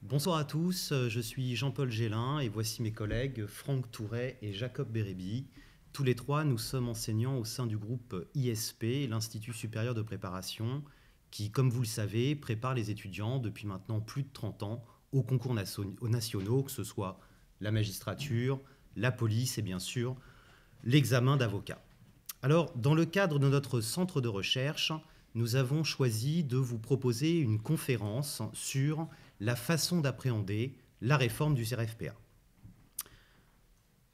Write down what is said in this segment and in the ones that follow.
Bonsoir à tous, je suis Jean-Paul Gélin et voici mes collègues Franck Touret et Jacob Bérébi. Tous les trois, nous sommes enseignants au sein du groupe ISP, l'Institut supérieur de préparation, qui, comme vous le savez, prépare les étudiants depuis maintenant plus de 30 ans aux concours nationaux, que ce soit la magistrature, la police et bien sûr l'examen d'avocat. Alors, dans le cadre de notre centre de recherche, nous avons choisi de vous proposer une conférence sur la façon d'appréhender la réforme du CRFPA.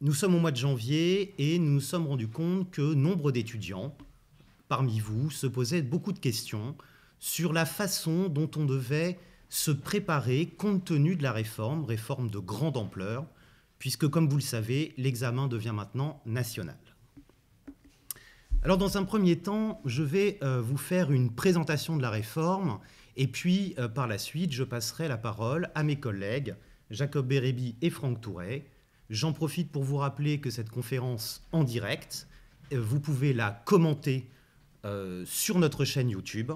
Nous sommes au mois de janvier et nous nous sommes rendus compte que nombre d'étudiants parmi vous se posaient beaucoup de questions sur la façon dont on devait se préparer compte tenu de la réforme de grande ampleur, puisque, comme vous le savez, l'examen devient maintenant national. Alors, dans un premier temps, je vais vous faire une présentation de la réforme et puis, par la suite, je passerai la parole à mes collègues Jacob Bérébi et Franck Touret. J'en profite pour vous rappeler que cette conférence en direct, vous pouvez la commenter sur notre chaîne YouTube,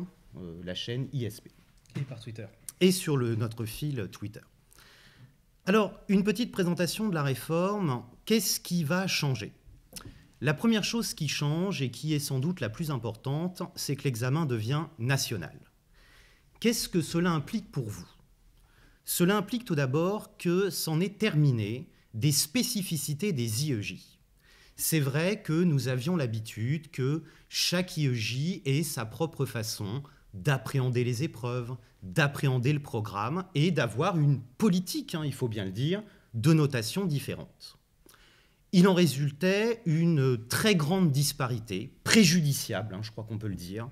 la chaîne ISP. Et par Twitter. Et sur notre fil Twitter. Alors, une petite présentation de la réforme. Qu'est-ce qui va changer ? La première chose qui change et qui est sans doute la plus importante, c'est que l'examen devient national. Qu'est-ce que cela implique pour vous ? Cela implique tout d'abord que c'en est terminé des spécificités des IEJ. C'est vrai que nous avions l'habitude que chaque IEJ ait sa propre façon d'appréhender les épreuves, d'appréhender le programme et d'avoir une politique, il faut bien le dire, de notation différente. Il en résultait une très grande disparité, préjudiciable, je crois qu'on peut le dire,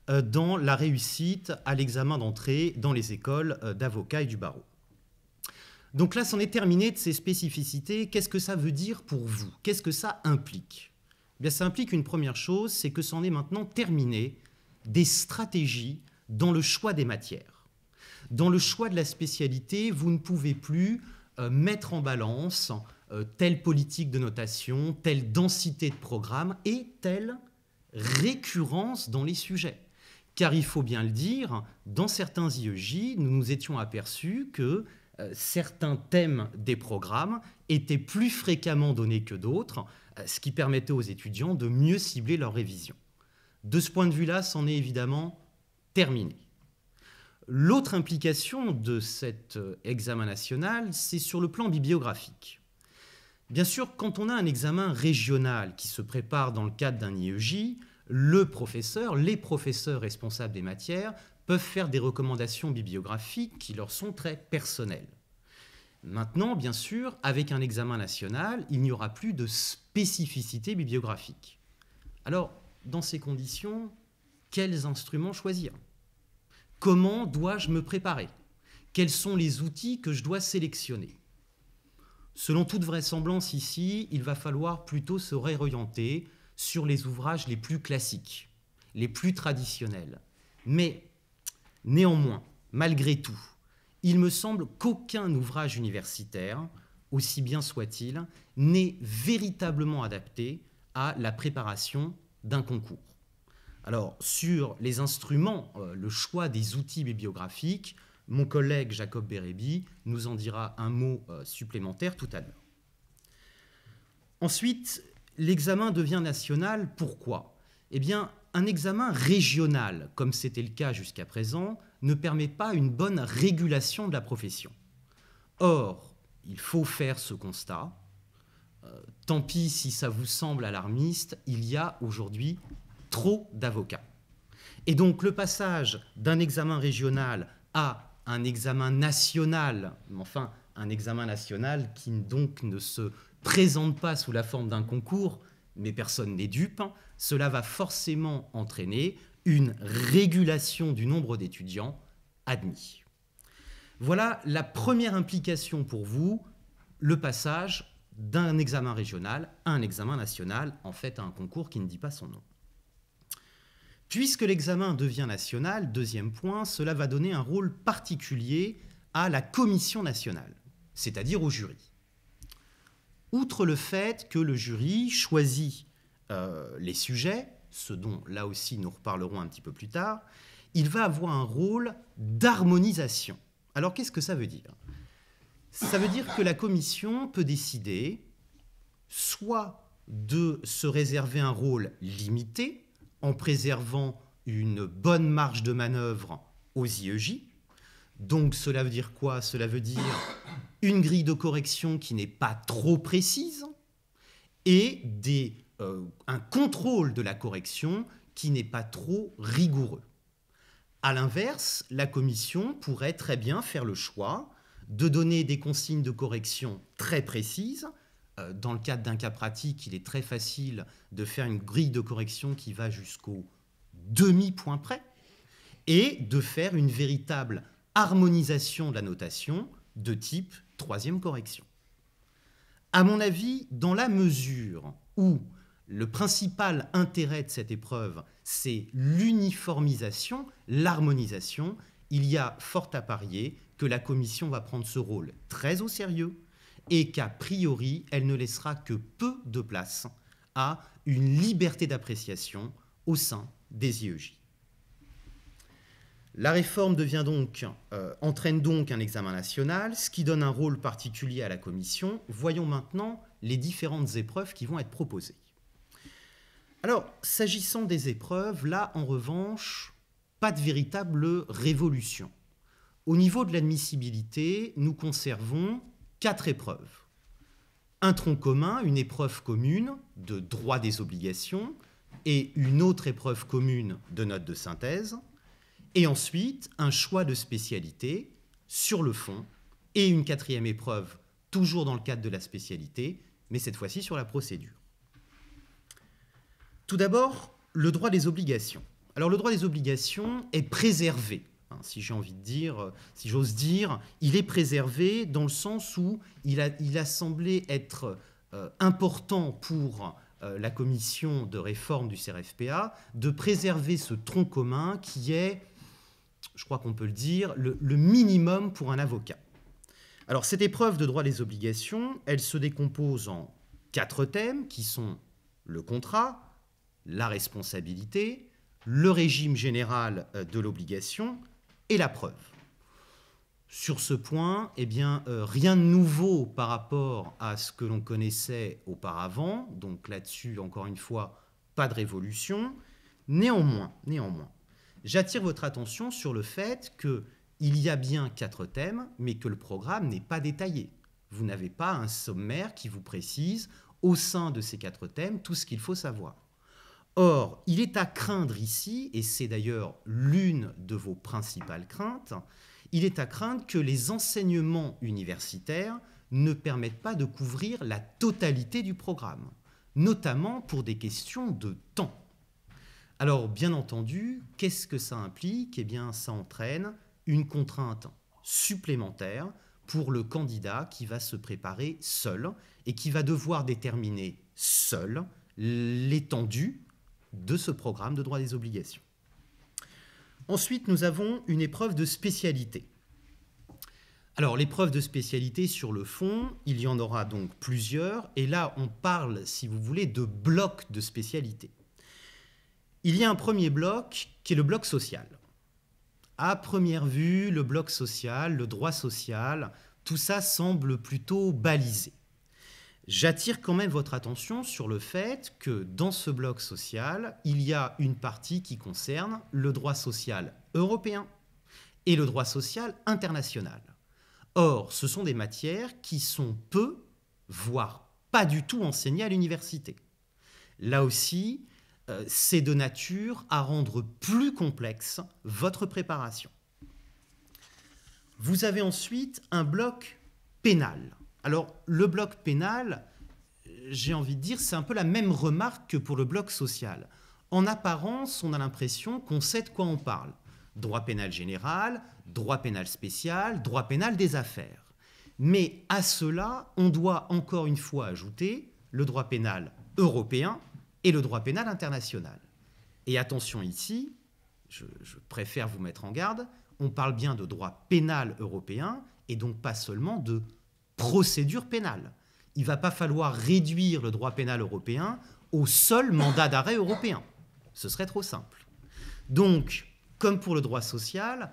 dans la réussite à l'examen d'entrée dans les écoles d'avocats et du barreau. Donc là, c'en est terminé de ces spécificités. Qu'est-ce que ça veut dire pour vous ? Qu'est-ce que ça implique ? Eh bien, ça implique une première chose, c'est que c'en est maintenant terminé des stratégies dans le choix des matières. Dans le choix de la spécialité, vous ne pouvez plus mettre en balance telle politique de notation, telle densité de programme et telle récurrence dans les sujets. Car il faut bien le dire, dans certains IEJ, nous nous étions aperçus que certains thèmes des programmes étaient plus fréquemment donnés que d'autres, ce qui permettait aux étudiants de mieux cibler leur révision. De ce point de vue-là, c'en est évidemment terminé. L'autre implication de cet examen national, c'est sur le plan bibliographique. Bien sûr, quand on a un examen régional qui se prépare dans le cadre d'un IEJ, les professeurs responsables des matières peuvent faire des recommandations bibliographiques qui leur sont très personnelles. Maintenant, bien sûr, avec un examen national, il n'y aura plus de spécificité bibliographique. Alors, dans ces conditions, quels instruments choisir ? Comment dois-je me préparer ? Quels sont les outils que je dois sélectionner ? Selon toute vraisemblance ici, il va falloir plutôt se réorienter sur les ouvrages les plus classiques, les plus traditionnels. Mais néanmoins, malgré tout, il me semble qu'aucun ouvrage universitaire, aussi bien soit-il, n'est véritablement adapté à la préparation d'un concours. Alors, sur les instruments, le choix des outils bibliographiques, mon collègue Jacob Bérébi nous en dira un mot supplémentaire tout à l'heure. Ensuite, l'examen devient national. Pourquoi ? Eh bien, un examen régional, comme c'était le cas jusqu'à présent, ne permet pas une bonne régulation de la profession. Or, il faut faire ce constat. Tant pis si ça vous semble alarmiste, il y a aujourd'hui trop d'avocats. Et donc, le passage d'un examen régional à un examen national, enfin, un examen national qui donc ne se présente pas sous la forme d'un concours, mais personne n'est dupe, cela va forcément entraîner une régulation du nombre d'étudiants admis. Voilà la première implication pour vous, le passage d'un examen régional à un examen national, en fait à un concours qui ne dit pas son nom. Puisque l'examen devient national, deuxième point, cela va donner un rôle particulier à la commission nationale, c'est-à-dire au jury. Outre le fait que le jury choisit les sujets, ce dont là aussi nous reparlerons un petit peu plus tard, il va avoir un rôle d'harmonisation Alors qu'est-ce que ça veut dire? Ça veut dire que la commission peut décider soit de se réserver un rôle limité en préservant une bonne marge de manœuvre aux IEJ. Donc cela veut dire quoi? Cela veut dire une grille de correction qui n'est pas trop précise et un contrôle de la correction qui n'est pas trop rigoureux. À l'inverse, la commission pourrait très bien faire le choix de donner des consignes de correction très précises. Dans le cadre d'un cas pratique, il est très facile de faire une grille de correction qui va jusqu'au demi-point près et de faire une véritable harmonisation de la notation de type troisième correction. À mon avis, dans la mesure où le principal intérêt de cette épreuve, c'est l'uniformisation, l'harmonisation, il y a fort à parier que la commission va prendre ce rôle très au sérieux et qu'a priori, elle ne laissera que peu de place à une liberté d'appréciation au sein des IEJ. La réforme entraîne donc un examen national, ce qui donne un rôle particulier à la commission. Voyons maintenant les différentes épreuves qui vont être proposées. Alors, s'agissant des épreuves, là, en revanche, pas de véritable révolution. Au niveau de l'admissibilité, nous conservons 4 épreuves. Un tronc commun, une épreuve commune de droit des obligations et une autre épreuve commune de notes de synthèse. Et ensuite, un choix de spécialité sur le fond et une 4e épreuve, toujours dans le cadre de la spécialité, mais cette fois-ci sur la procédure. Tout d'abord, le droit des obligations. Alors, le droit des obligations est préservé, si j'ai envie de dire, si j'ose dire, il est préservé dans le sens où il a semblé être important pour la commission de réforme du CRFPA de préserver ce tronc commun qui est, je crois qu'on peut le dire, le minimum pour un avocat. Alors, cette épreuve de droit des obligations, elle se décompose en 4 thèmes qui sont le contrat, la responsabilité, le régime général de l'obligation et la preuve. Sur ce point, eh bien, rien de nouveau par rapport à ce que l'on connaissait auparavant, donc là-dessus, encore une fois, pas de révolution. Néanmoins, j'attire votre attention sur le fait qu'il y a bien 4 thèmes, mais que le programme n'est pas détaillé. Vous n'avez pas un sommaire qui vous précise, au sein de ces 4 thèmes, tout ce qu'il faut savoir. Or, il est à craindre ici, et c'est d'ailleurs l'une de vos principales craintes, il est à craindre que les enseignements universitaires ne permettent pas de couvrir la totalité du programme, notamment pour des questions de temps. Alors, bien entendu, qu'est-ce que ça implique? Eh bien, ça entraîne une contrainte supplémentaire pour le candidat qui va se préparer seul et qui va devoir déterminer seul l'étendue de ce programme de droit des obligations. Ensuite, nous avons une épreuve de spécialité. Alors, l'épreuve de spécialité sur le fond, il y en aura donc plusieurs, et là, on parle, si vous voulez, de blocs de spécialité. Il y a un premier bloc qui est le bloc social. À première vue, le bloc social, le droit social, tout ça semble plutôt balisé. J'attire quand même votre attention sur le fait que dans ce bloc social, il y a une partie qui concerne le droit social européen et le droit social international. Or, ce sont des matières qui sont peu, voire pas du tout enseignées à l'université. Là aussi, c'est de nature à rendre plus complexe votre préparation. Vous avez ensuite un bloc pénal. Alors, le bloc pénal, j'ai envie de dire, c'est un peu la même remarque que pour le bloc social. En apparence, on a l'impression qu'on sait de quoi on parle. Droit pénal général, droit pénal spécial, droit pénal des affaires. Mais à cela, on doit encore une fois ajouter le droit pénal européen et le droit pénal international. Et attention ici, je préfère vous mettre en garde, on parle bien de droit pénal européen et donc pas seulement de procédure pénale. Il ne va pas falloir réduire le droit pénal européen au seul mandat d'arrêt européen. Ce serait trop simple. Donc, comme pour le droit social,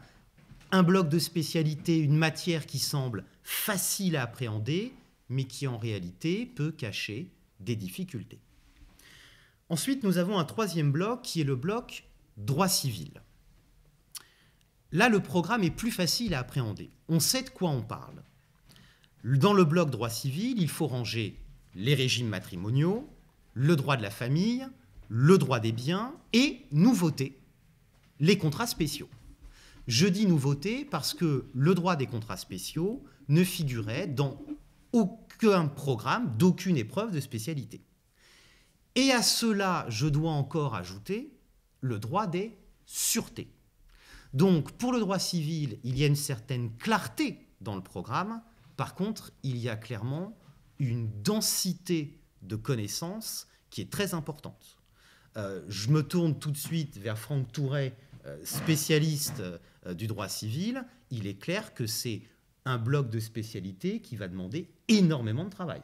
un bloc de spécialité, une matière qui semble facile à appréhender, mais qui en réalité peut cacher des difficultés. Ensuite, nous avons un troisième bloc qui est le bloc droit civil. Là, le programme est plus facile à appréhender. On sait de quoi on parle. Dans le bloc droit civil, il faut ranger les régimes matrimoniaux, le droit de la famille, le droit des biens et, nouveauté, les contrats spéciaux. Je dis nouveauté parce que le droit des contrats spéciaux ne figurait dans aucun programme, d'aucune épreuve de spécialité. Et à cela, je dois encore ajouter le droit des sûretés. Donc, pour le droit civil, il y a une certaine clarté dans le programme. Par contre, il y a clairement une densité de connaissances qui est très importante. Je me tourne tout de suite vers Franck Touret, spécialiste du droit civil. Il est clair que c'est un bloc de spécialité qui va demander énormément de travail.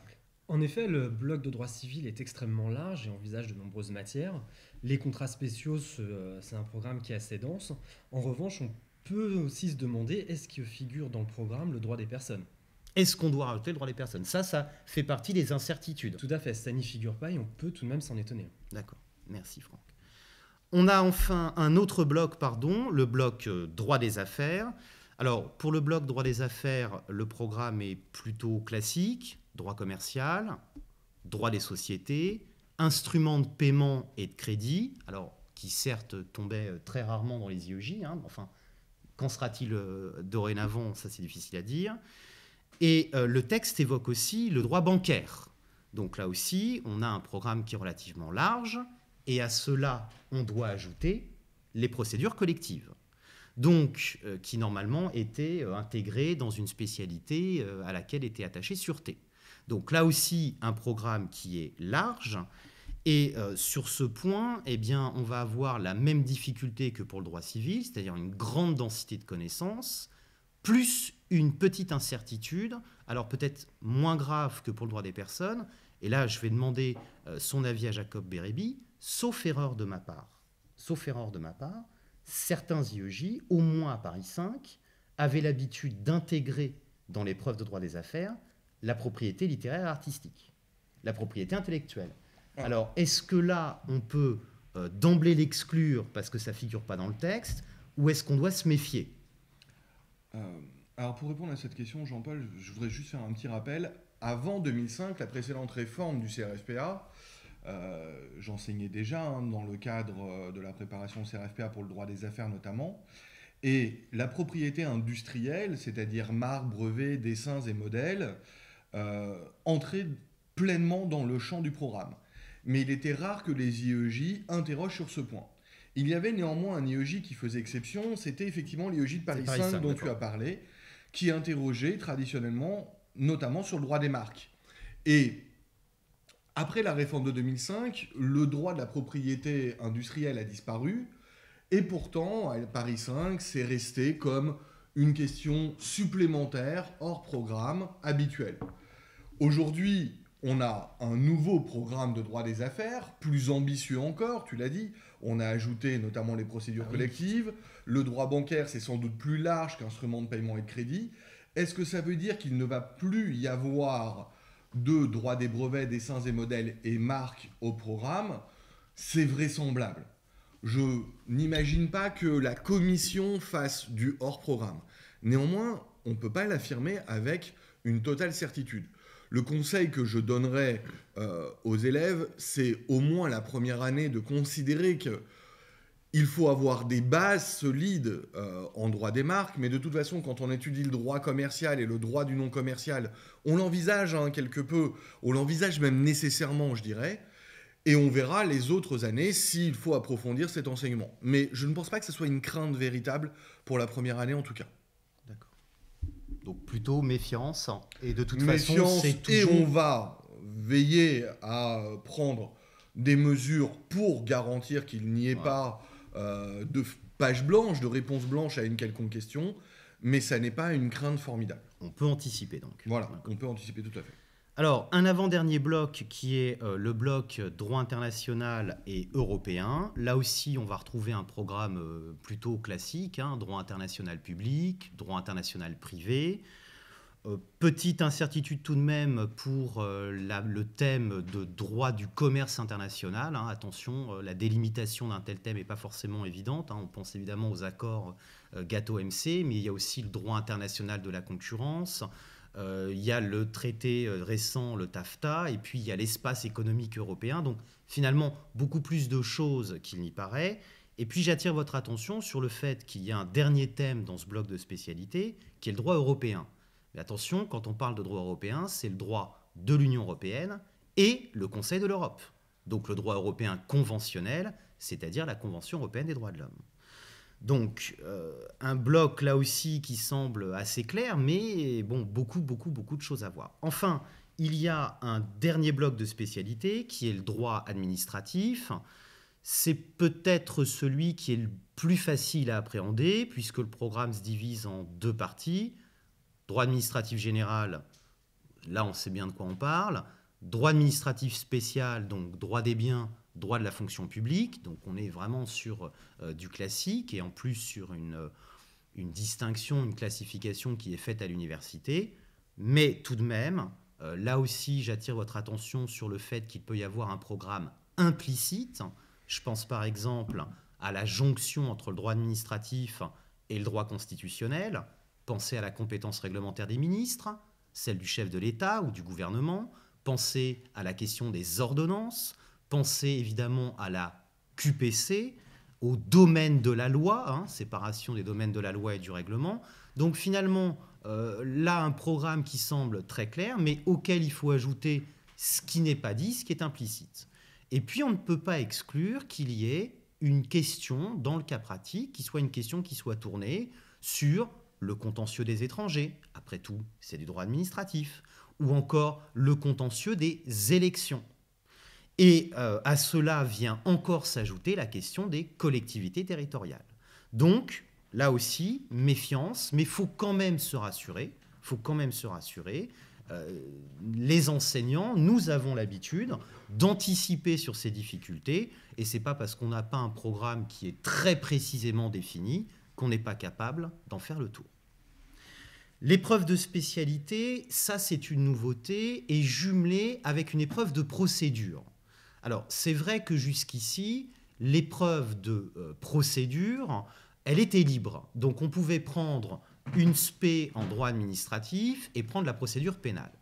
En effet, le bloc de droit civil est extrêmement large et envisage de nombreuses matières. Les contrats spéciaux, c'est un programme qui est assez dense. En revanche, on peut aussi se demander, est-ce que figure dans le programme le droit des personnes ? Est-ce qu'on doit rajouter le droit des personnes ? Ça fait partie des incertitudes. Tout à fait, ça n'y figure pas et on peut tout de même s'en étonner. D'accord, merci Franck. On a enfin un autre bloc, le bloc droit des affaires. Alors, pour le bloc droit des affaires, le programme est plutôt classique, droit commercial, droit des sociétés, instruments de paiement et de crédit, alors qui certes tombaient très rarement dans les IEJ, enfin, qu'en sera-t-il dorénavant, ça c'est difficile à dire. Et le texte évoque aussi le droit bancaire. Donc là aussi, on a un programme qui est relativement large, et à cela, on doit ajouter les procédures collectives. Donc, qui normalement étaient intégrées dans une spécialité à laquelle était attachée sûreté. Donc là aussi, un programme qui est large, et sur ce point, eh bien, on va avoir la même difficulté que pour le droit civil, c'est-à-dire une grande densité de connaissances, plus une petite incertitude, alors peut-être moins grave que pour le droit des personnes, et là je vais demander son avis à Jacob Bérébi, sauf erreur de ma part, certains IEJ, au moins à Paris 5, avaient l'habitude d'intégrer dans l'épreuve de droit des affaires la propriété littéraire et artistique, la propriété intellectuelle. Alors, est-ce que là, on peut d'emblée l'exclure parce que ça ne figure pas dans le texte, ou est-ce qu'on doit se méfier ? Alors, pour répondre à cette question, Jean-Paul, je voudrais juste faire un petit rappel. Avant 2005, la précédente réforme du CRFPA, j'enseignais déjà dans le cadre de la préparation CRFPA pour le droit des affaires notamment, et la propriété industrielle, c'est-à-dire marques, brevets, dessins et modèles, entrait pleinement dans le champ du programme. Mais il était rare que les IEJ interrogent sur ce point. Il y avait néanmoins un IEJ qui faisait exception, c'était effectivement l'IEJ de Paris 5 dont tu as parlé, qui interrogeait traditionnellement, notamment sur le droit des marques. Et après la réforme de 2005, le droit de la propriété industrielle a disparu, et pourtant, à Paris 5, c'est resté comme une question supplémentaire hors programme habituel. Aujourd'hui, on a un nouveau programme de droit des affaires, plus ambitieux encore, tu l'as dit. On a ajouté notamment les procédures collectives. Le droit bancaire, c'est sans doute plus large qu'instrument de paiement et de crédit. Est-ce que ça veut dire qu'il ne va plus y avoir de droit des brevets, dessins et modèles et marques au programme ? C'est vraisemblable. Je n'imagine pas que la commission fasse du hors-programme. Néanmoins, on ne peut pas l'affirmer avec une totale certitude. Le conseil que je donnerais aux élèves, c'est au moins la première année de considérer qu'il faut avoir des bases solides en droit des marques, mais de toute façon, quand on étudie le droit commercial et le droit du non commercial, on l'envisage quelque peu, on l'envisage même nécessairement, je dirais, et on verra les autres années s'il faut approfondir cet enseignement. Mais je ne pense pas que ce soit une crainte véritable pour la première année en tout cas. Donc plutôt méfiance, et de toute méfiance, façon, c'est toujours... Et on va veiller à prendre des mesures pour garantir qu'il n'y ait pas de page blanche, de réponse blanche à une quelconque question, mais ça n'est pas une crainte formidable. On peut anticiper donc. Voilà, on peut anticiper tout à fait. Alors, un avant-dernier bloc qui est le bloc droit international et européen. Là aussi, on va retrouver un programme plutôt classique, hein, droit international public, droit international privé. Petite incertitude tout de même pour le thème de droit du commerce international. Hein. Attention, la délimitation d'un tel thème n'est pas forcément évidente. Hein. On pense évidemment aux accords GATT-OMC, mais il y a aussi le droit international de la concurrence. Il y a le traité récent, le TAFTA, et puis il y a l'espace économique européen. Donc finalement, beaucoup plus de choses qu'il n'y paraît. Et puis j'attire votre attention sur le fait qu'il y a un dernier thème dans ce bloc de spécialité, qui est le droit européen. Mais attention, quand on parle de droit européen, c'est le droit de l'Union européenne et le Conseil de l'Europe. Donc le droit européen conventionnel, c'est-à-dire la Convention européenne des droits de l'homme. Donc, un bloc là aussi qui semble assez clair, mais bon, beaucoup de choses à voir. Enfin, il y a un dernier bloc de spécialité qui est le droit administratif. C'est peut-être celui qui est le plus facile à appréhender, puisque le programme se divise en deux parties. Droit administratif général, là on sait bien de quoi on parle. Droit administratif spécial, donc droit des biens, droit de la fonction publique, donc on est vraiment sur du classique et en plus sur une distinction, une classification qui est faite à l'université. Mais tout de même, là aussi j'attire votre attention sur le fait qu'il peut y avoir un programme implicite. Je pense par exemple à la jonction entre le droit administratif et le droit constitutionnel. Pensez à la compétence réglementaire des ministres, celle du chef de l'État ou du gouvernement. Pensez à la question des ordonnances. Pensez évidemment à la QPC, au domaine de la loi, hein, séparation des domaines de la loi et du règlement. Donc finalement, là, un programme qui semble très clair, mais auquel il faut ajouter ce qui n'est pas dit, ce qui est implicite. Et puis, on ne peut pas exclure qu'il y ait une question, dans le cas pratique, qui soit une question qui soit tournée sur le contentieux des étrangers. Après tout, c'est du droit administratif. Ou encore le contentieux des élections. Et à cela vient encore s'ajouter la question des collectivités territoriales. Donc, là aussi, méfiance, mais il faut quand même se rassurer. Les enseignants, nous avons l'habitude d'anticiper sur ces difficultés, et ce n'est pas parce qu'on n'a pas un programme qui est très précisément défini qu'on n'est pas capable d'en faire le tour. L'épreuve de spécialité, ça c'est une nouveauté, et jumelée avec une épreuve de procédure. Alors, c'est vrai que jusqu'ici, l'épreuve de procédure, elle était libre. Donc, on pouvait prendre une spé en droit administratif et prendre la procédure pénale.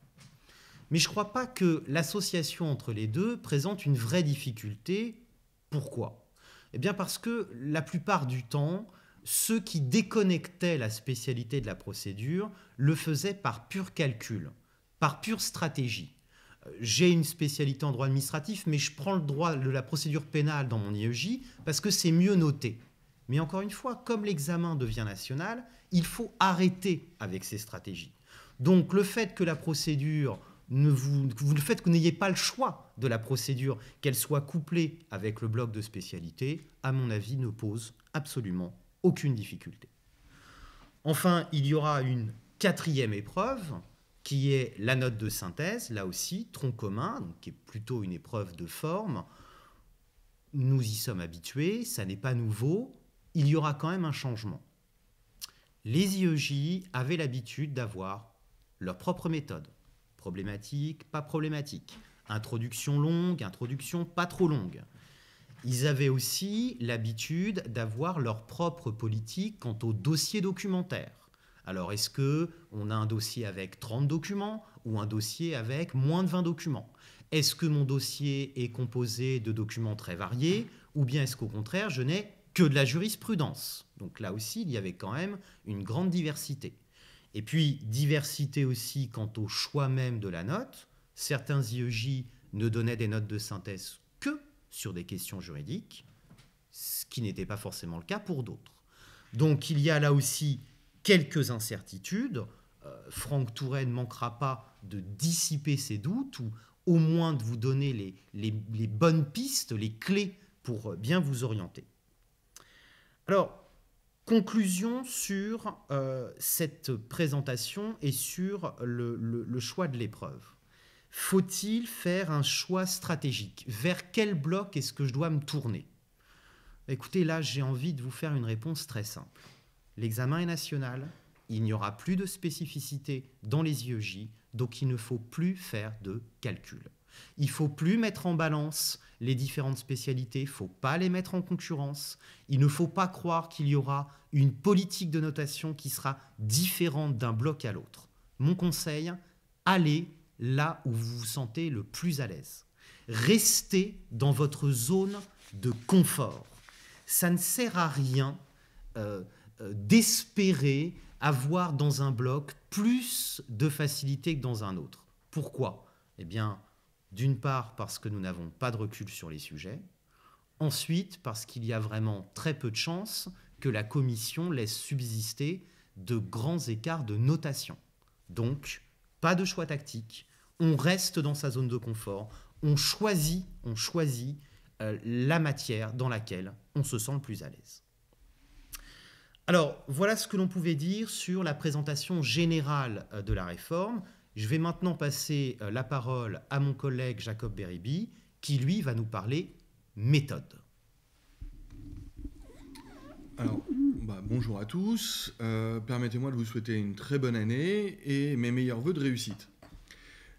Mais je ne crois pas que l'association entre les deux présente une vraie difficulté. Pourquoi ? Eh bien, parce que la plupart du temps, ceux qui déconnectaient la spécialité de la procédure le faisaient par pur calcul, par pure stratégie. J'ai une spécialité en droit administratif, mais je prends le droit de la procédure pénale dans mon IEJ parce que c'est mieux noté. Mais encore une fois, comme l'examen devient national, il faut arrêter avec ces stratégies. Donc le fait que la procédure, le fait que vous n'ayez pas le choix de la procédure, qu'elle soit couplée avec le bloc de spécialité, à mon avis, ne pose absolument aucune difficulté. Enfin, il y aura une quatrième épreuve, qui est la note de synthèse, là aussi, tronc commun, donc qui est plutôt une épreuve de forme. Nous y sommes habitués, ça n'est pas nouveau. Il y aura quand même un changement. Les IEJ avaient l'habitude d'avoir leur propre méthode. Problématique, pas problématique. Introduction longue, introduction pas trop longue. Ils avaient aussi l'habitude d'avoir leur propre politique quant au dossier documentaire. Alors, est-ce qu'on a un dossier avec 30 documents ou un dossier avec moins de 20 documents ? Est-ce que mon dossier est composé de documents très variés ou bien est-ce qu'au contraire, je n'ai que de la jurisprudence ? Donc là aussi, il y avait quand même une grande diversité. Et puis, diversité aussi quant au choix même de la note. Certains IEJ ne donnaient des notes de synthèse que sur des questions juridiques, ce qui n'était pas forcément le cas pour d'autres. Donc, il y a là aussi quelques incertitudes. Franck Touret ne manquera pas de dissiper ces doutes ou au moins de vous donner les bonnes pistes, les clés pour bien vous orienter. Alors, conclusion sur cette présentation et sur le choix de l'épreuve. Faut-il faire un choix stratégique? Vers quel bloc est-ce que je dois me tourner? Écoutez, là, j'ai envie de vous faire une réponse très simple. L'examen est national, il n'y aura plus de spécificité dans les IEJ, donc il ne faut plus faire de calcul. Il ne faut plus mettre en balance les différentes spécialités, il ne faut pas les mettre en concurrence, il ne faut pas croire qu'il y aura une politique de notation qui sera différente d'un bloc à l'autre. Mon conseil, allez là où vous vous sentez le plus à l'aise. Restez dans votre zone de confort. Ça ne sert à rien d'espérer avoir dans un bloc plus de facilité que dans un autre. Pourquoi? Eh bien, d'une part, parce que nous n'avons pas de recul sur les sujets. Ensuite, parce qu'il y a vraiment très peu de chances que la commission laisse subsister de grands écarts de notation. Donc, pas de choix tactique. On reste dans sa zone de confort. On choisit la matière dans laquelle on se sent le plus à l'aise. Alors, voilà ce que l'on pouvait dire sur la présentation générale de la réforme. Je vais maintenant passer la parole à mon collègue Jacob Beribi, qui, lui, va nous parler méthode. Alors, bonjour à tous. Permettez-moi de vous souhaiter une très bonne année et mes meilleurs vœux de réussite.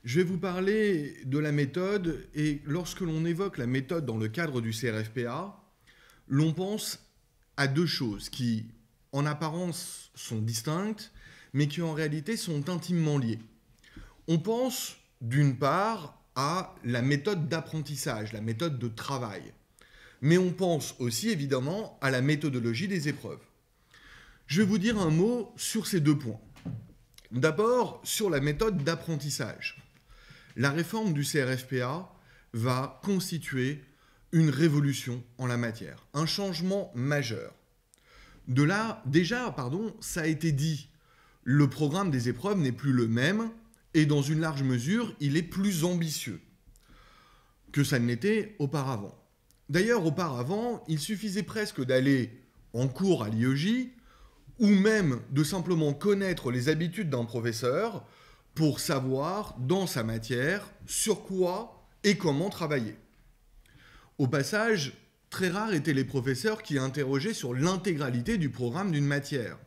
Je vais vous parler de la méthode, et lorsque l'on évoque la méthode dans le cadre du CRFPA, l'on pense à deux choses qui, en apparence, sont distinctes, mais qui en réalité sont intimement liées. On pense, d'une part, à la méthode d'apprentissage, la méthode de travail. Mais on pense aussi, évidemment, à la méthodologie des épreuves. Je vais vous dire un mot sur ces deux points. D'abord, sur la méthode d'apprentissage. La réforme du CRFPA va constituer une révolution en la matière, un changement majeur. Ça a été dit, le programme des épreuves n'est plus le même et dans une large mesure, il est plus ambitieux que ça ne l'était auparavant. D'ailleurs, auparavant, il suffisait presque d'aller en cours à l'IEJ ou même de simplement connaître les habitudes d'un professeur pour savoir, dans sa matière, sur quoi et comment travailler. Au passage, très rares étaient les professeurs qui interrogeaient sur l'intégralité du programme d'une matière.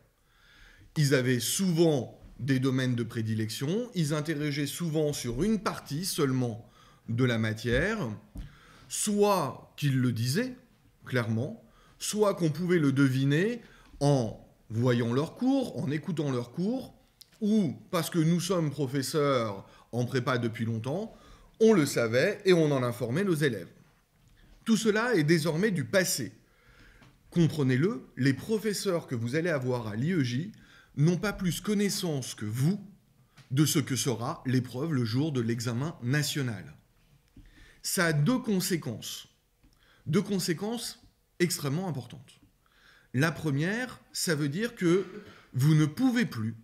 Ils avaient souvent des domaines de prédilection, ils interrogeaient souvent sur une partie seulement de la matière, soit qu'ils le disaient clairement, soit qu'on pouvait le deviner en voyant leurs cours, en écoutant leurs cours, ou parce que nous sommes professeurs en prépa depuis longtemps, on le savait et on en informait nos élèves. Tout cela est désormais du passé. Comprenez-le, les professeurs que vous allez avoir à l'IEJ n'ont pas plus connaissance que vous de ce que sera l'épreuve le jour de l'examen national. Ça a deux conséquences extrêmement importantes. La première, ça veut dire que vous ne pouvez plus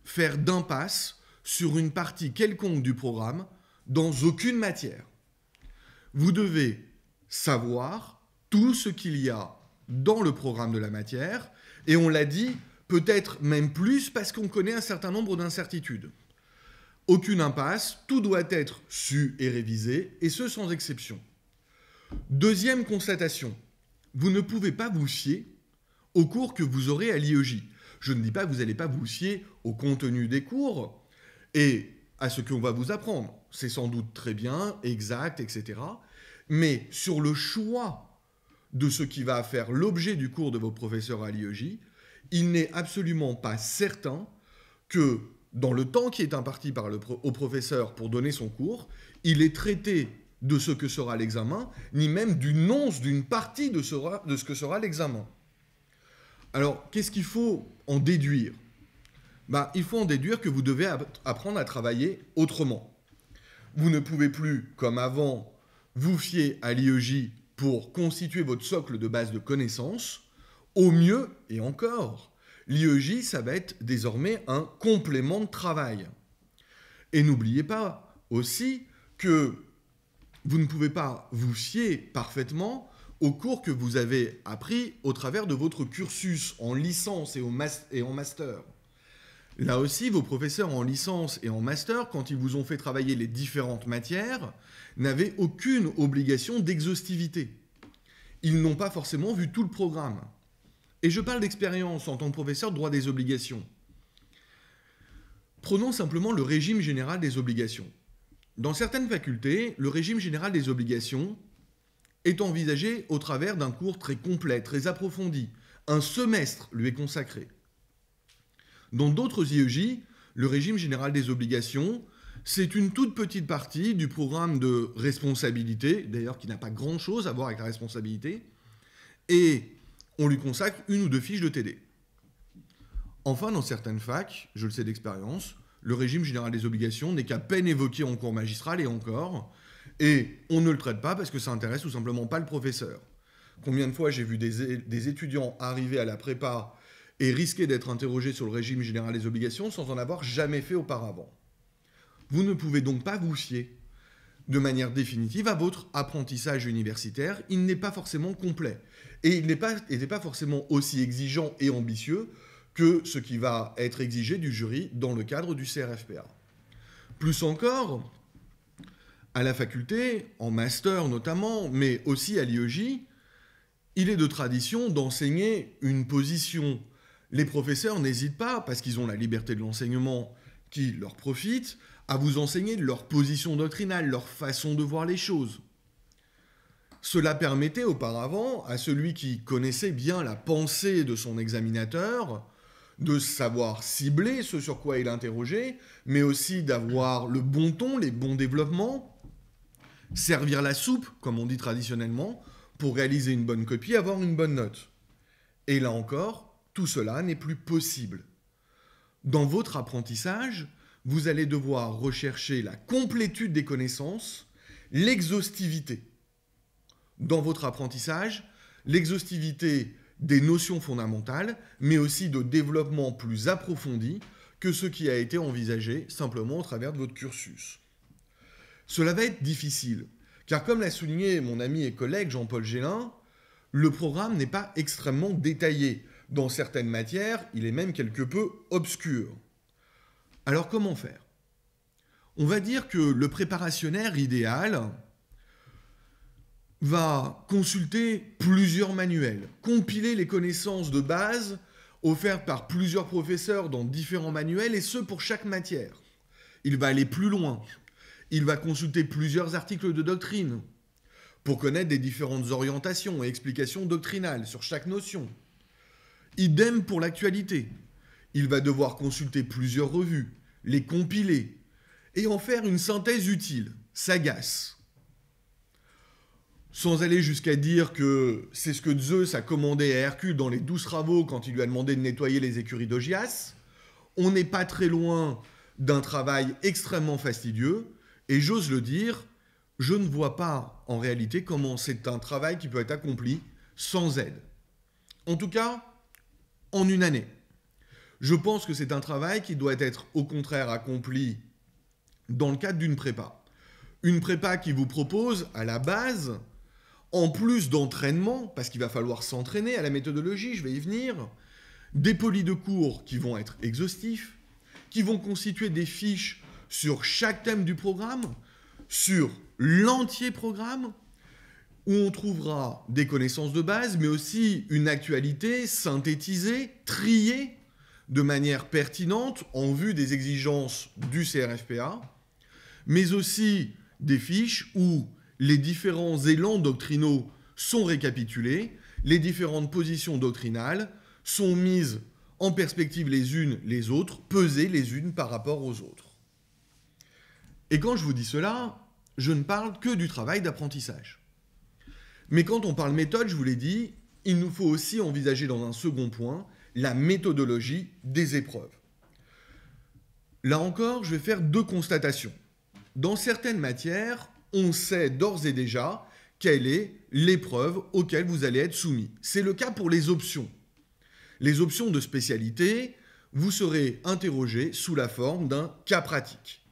faire d'impasse sur une partie quelconque du programme dans aucune matière. Vous devez savoir tout ce qu'il y a dans le programme de la matière, et on l'a dit, peut-être même plus parce qu'on connaît un certain nombre d'incertitudes. Aucune impasse, tout doit être su et révisé, et ce sans exception. Deuxième constatation, vous ne pouvez pas vous fier aux cours que vous aurez à l'IEJ. Je ne dis pas que vous n'allez pas vous fier au contenu des cours et à ce qu'on va vous apprendre. C'est sans doute très bien, exact, etc. Mais sur le choix de ce qui va faire l'objet du cours de vos professeurs à l'IEJ, il n'est absolument pas certain que dans le temps qui est imparti au professeur pour donner son cours, il est traité de ce que sera l'examen, ni même d'une once, d'une partie de ce que sera l'examen. Alors, qu'est-ce qu'il faut en déduire? Il faut en déduire que vous devez apprendre à travailler autrement. Vous ne pouvez plus, comme avant, vous fier à l'IEJ pour constituer votre socle de base de connaissances. Au mieux, et encore, l'IEJ, ça va être désormais un complément de travail. Et n'oubliez pas aussi que vous ne pouvez pas vous fier parfaitement aux cours que vous avez appris au travers de votre cursus en licence et en master. Là aussi, vos professeurs en licence et en master, quand ils vous ont fait travailler les différentes matières, n'avaient aucune obligation d'exhaustivité. Ils n'ont pas forcément vu tout le programme. Et je parle d'expérience en tant que professeur de droit des obligations. Prenons simplement le régime général des obligations. Dans certaines facultés, le régime général des obligations est envisagé au travers d'un cours très complet, très approfondi. Un semestre lui est consacré. Dans d'autres IEJ, le régime général des obligations, c'est une toute petite partie du programme de responsabilité, d'ailleurs qui n'a pas grand-chose à voir avec la responsabilité, et on lui consacre 1 ou 2 fiches de TD. Enfin, dans certaines facs, je le sais d'expérience, le régime général des obligations n'est qu'à peine évoqué en cours magistral et encore, et on ne le traite pas parce que ça intéresse tout simplement pas le professeur. Combien de fois j'ai vu des étudiants arriver à la prépa et risquer d'être interrogés sur le régime général des obligations sans en avoir jamais fait auparavant. Vous ne pouvez donc pas vous fier de manière définitive à votre apprentissage universitaire. Il n'est pas forcément complet. Et il n'était pas forcément aussi exigeant et ambitieux que ce qui va être exigé du jury dans le cadre du CRFPA. Plus encore, à la faculté, en master notamment, mais aussi à l'IEJ, il est de tradition d'enseigner une position. Les professeurs n'hésitent pas, parce qu'ils ont la liberté de l'enseignement qui leur profite, à vous enseigner leur position doctrinale, leur façon de voir les choses. Cela permettait auparavant à celui qui connaissait bien la pensée de son examinateur de savoir cibler ce sur quoi il interrogeait, mais aussi d'avoir le bon ton, les bons développements, servir la soupe, comme on dit traditionnellement, pour réaliser une bonne copie, avoir une bonne note. Et là encore, tout cela n'est plus possible. Dans votre apprentissage, vous allez devoir rechercher la complétude des connaissances, l'exhaustivité. Dans votre apprentissage, l'exhaustivité des notions fondamentales, mais aussi de développement plus approfondi que ce qui a été envisagé simplement au travers de votre cursus. Cela va être difficile, car comme l'a souligné mon ami et collègue Jean-Paul Gélin, le programme n'est pas extrêmement détaillé. Dans certaines matières, il est même quelque peu obscur. Alors comment faire ? On va dire que le préparationnaire idéal va consulter plusieurs manuels, compiler les connaissances de base offertes par plusieurs professeurs dans différents manuels, et ce pour chaque matière. Il va aller plus loin. Il va consulter plusieurs articles de doctrine pour connaître des différentes orientations et explications doctrinales sur chaque notion. Idem pour l'actualité. Il va devoir consulter plusieurs revues, les compiler et en faire une synthèse utile, sagace. Sans aller jusqu'à dire que c'est ce que Zeus a commandé à Hercule dans les 12 travaux quand il lui a demandé de nettoyer les écuries d'Augias, on n'est pas très loin d'un travail extrêmement fastidieux, et j'ose le dire, je ne vois pas en réalité comment c'est un travail qui peut être accompli sans aide. En tout cas, en une année. Je pense que c'est un travail qui doit être au contraire accompli dans le cadre d'une prépa. Une prépa qui vous propose à la base, en plus d'entraînement, parce qu'il va falloir s'entraîner à la méthodologie, je vais y venir, des polis de cours qui vont être exhaustifs, qui vont constituer des fiches sur chaque thème du programme, sur l'entier programme, où on trouvera des connaissances de base, mais aussi une actualité synthétisée, triée, de manière pertinente en vue des exigences du CRFPA, mais aussi des fiches où les différents élans doctrinaux sont récapitulés, les différentes positions doctrinales sont mises en perspective les unes les autres, pesées les unes par rapport aux autres. Et quand je vous dis cela, je ne parle que du travail d'apprentissage. Mais quand on parle méthode, je vous l'ai dit, il nous faut aussi envisager dans un second point la méthodologie des épreuves. Là encore, je vais faire 2 constatations. Dans certaines matières, on sait d'ores et déjà quelle est l'épreuve auquel vous allez être soumis. C'est le cas pour les options. Les options de spécialité, vous serez interrogé sous la forme d'un cas pratique.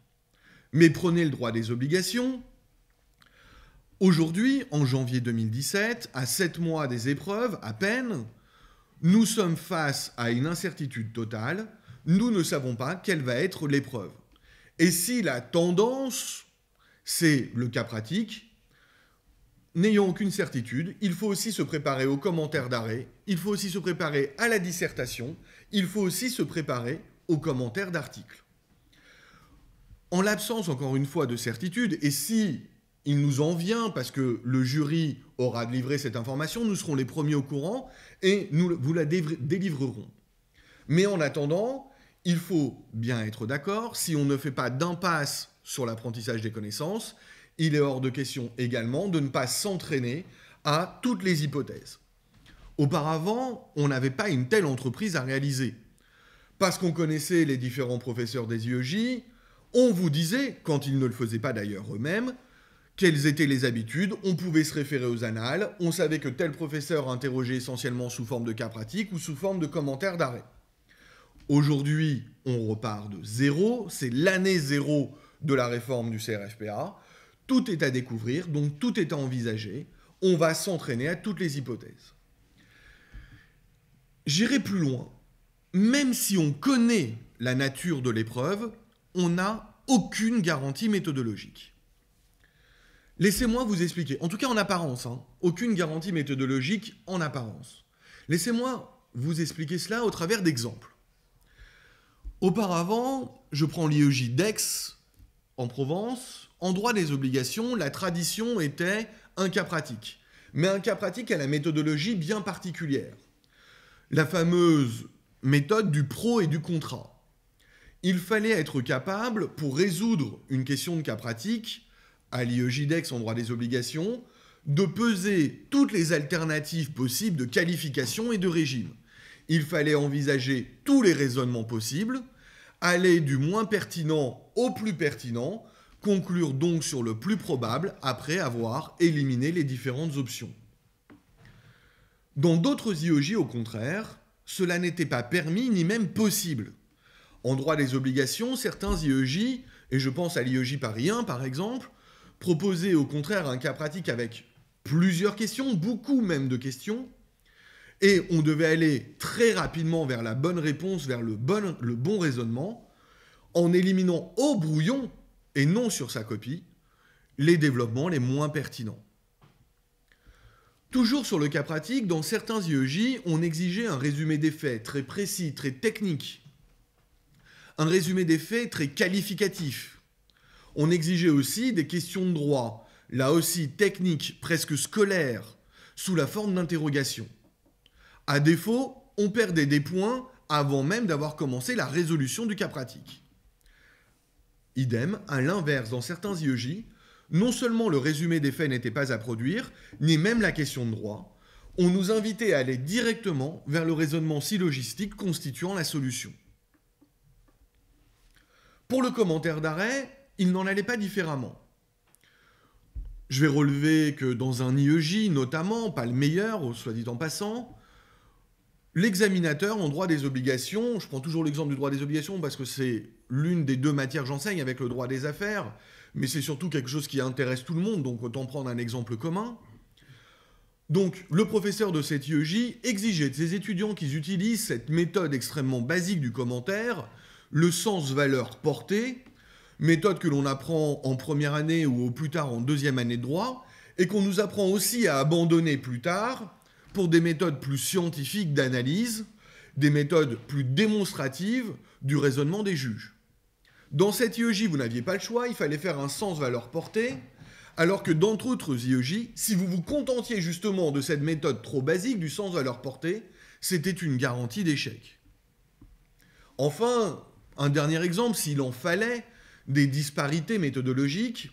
Mais prenez le droit des obligations. Aujourd'hui, en janvier 2017, à 7 mois des épreuves, à peine, nous sommes face à une incertitude totale nous ne savons pas quelle va être l'épreuve. Et si la tendance, c'est le cas pratique, n'ayant aucune certitude, il faut aussi se préparer aux commentaires d'arrêt, il faut aussi se préparer à la dissertation, il faut aussi se préparer aux commentaires d'articles. En l'absence, encore une fois, de certitude, et si il nous en vient parce que le jury aura délivré cette information, nous serons les premiers au courant et nous vous la délivrerons. Mais en attendant, il faut bien être d'accord, si on ne fait pas d'impasse sur l'apprentissage des connaissances, il est hors de question également de ne pas s'entraîner à toutes les hypothèses. Auparavant, on n'avait pas une telle entreprise à réaliser. Parce qu'on connaissait les différents professeurs des IEJ, on vous disait, quand ils ne le faisaient pas d'ailleurs eux-mêmes, quelles étaient les habitudes, on pouvait se référer aux annales, on savait que tel professeur interrogeait essentiellement sous forme de cas pratiques ou sous forme de commentaires d'arrêt. Aujourd'hui, on repart de zéro, c'est l'année zéro de la réforme du CRFPA, tout est à découvrir, donc tout est à envisager, on va s'entraîner à toutes les hypothèses. J'irai plus loin. Même si on connaît la nature de l'épreuve, on n'a aucune garantie méthodologique. Laissez-moi vous expliquer, en tout cas en apparence, aucune garantie méthodologique en apparence. Laissez-moi vous expliquer cela au travers d'exemples. Auparavant, je prends l'IEJ d'Aix, en Provence. En droit des obligations, la tradition était un cas pratique. Mais un cas pratique à la méthodologie bien particulière. La fameuse méthode du pro et du contrat. Il fallait être capable, pour résoudre une question de cas pratique, à l'IEJ d'Aix en droit des obligations, de peser toutes les alternatives possibles de qualification et de régime. Il fallait envisager tous les raisonnements possibles, aller du moins pertinent au plus pertinent, conclure donc sur le plus probable après avoir éliminé les différentes options. Dans d'autres IEJ, au contraire, cela n'était pas permis ni même possible. En droit des obligations, certains IEJ, et je pense à l'IEJ Paris 1 par exemple, proposaient au contraire un cas pratique avec plusieurs questions, beaucoup même de questions, et on devait aller très rapidement vers la bonne réponse, vers le bon raisonnement, en éliminant au brouillon, et non sur sa copie, les développements les moins pertinents. Toujours sur le cas pratique, dans certains IEJ, on exigeait un résumé des faits très précis, très technique, un résumé des faits très qualificatif. On exigeait aussi des questions de droit, là aussi techniques, presque scolaires, sous la forme d'interrogation. À défaut, on perdait des points avant même d'avoir commencé la résolution du cas pratique. Idem, à l'inverse, dans certains IEJ, non seulement le résumé des faits n'était pas à produire, ni même la question de droit, on nous invitait à aller directement vers le raisonnement syllogistique constituant la solution. Pour le commentaire d'arrêt, il n'en allait pas différemment. Je vais relever que dans un IEJ, notamment, pas le meilleur, soit dit en passant, l'examinateur en droit des obligations, je prends toujours l'exemple du droit des obligations parce que c'est l'une des deux matières que j'enseigne avec le droit des affaires, mais c'est surtout quelque chose qui intéresse tout le monde, donc autant prendre un exemple commun. Donc, le professeur de cette IEJ exigeait de ses étudiants qu'ils utilisent cette méthode extrêmement basique du commentaire, le sens-valeur portée, méthode que l'on apprend en première année ou au plus tard en deuxième année de droit, et qu'on nous apprend aussi à abandonner plus tard pour des méthodes plus scientifiques d'analyse, des méthodes plus démonstratives du raisonnement des juges. Dans cette IEJ, vous n'aviez pas le choix, il fallait faire un sens-valeur portée, alors que dans d'autres IEJ, si vous vous contentiez justement de cette méthode trop basique du sens-valeur portée, c'était une garantie d'échec. Enfin, un dernier exemple, s'il en fallait, des disparités méthodologiques.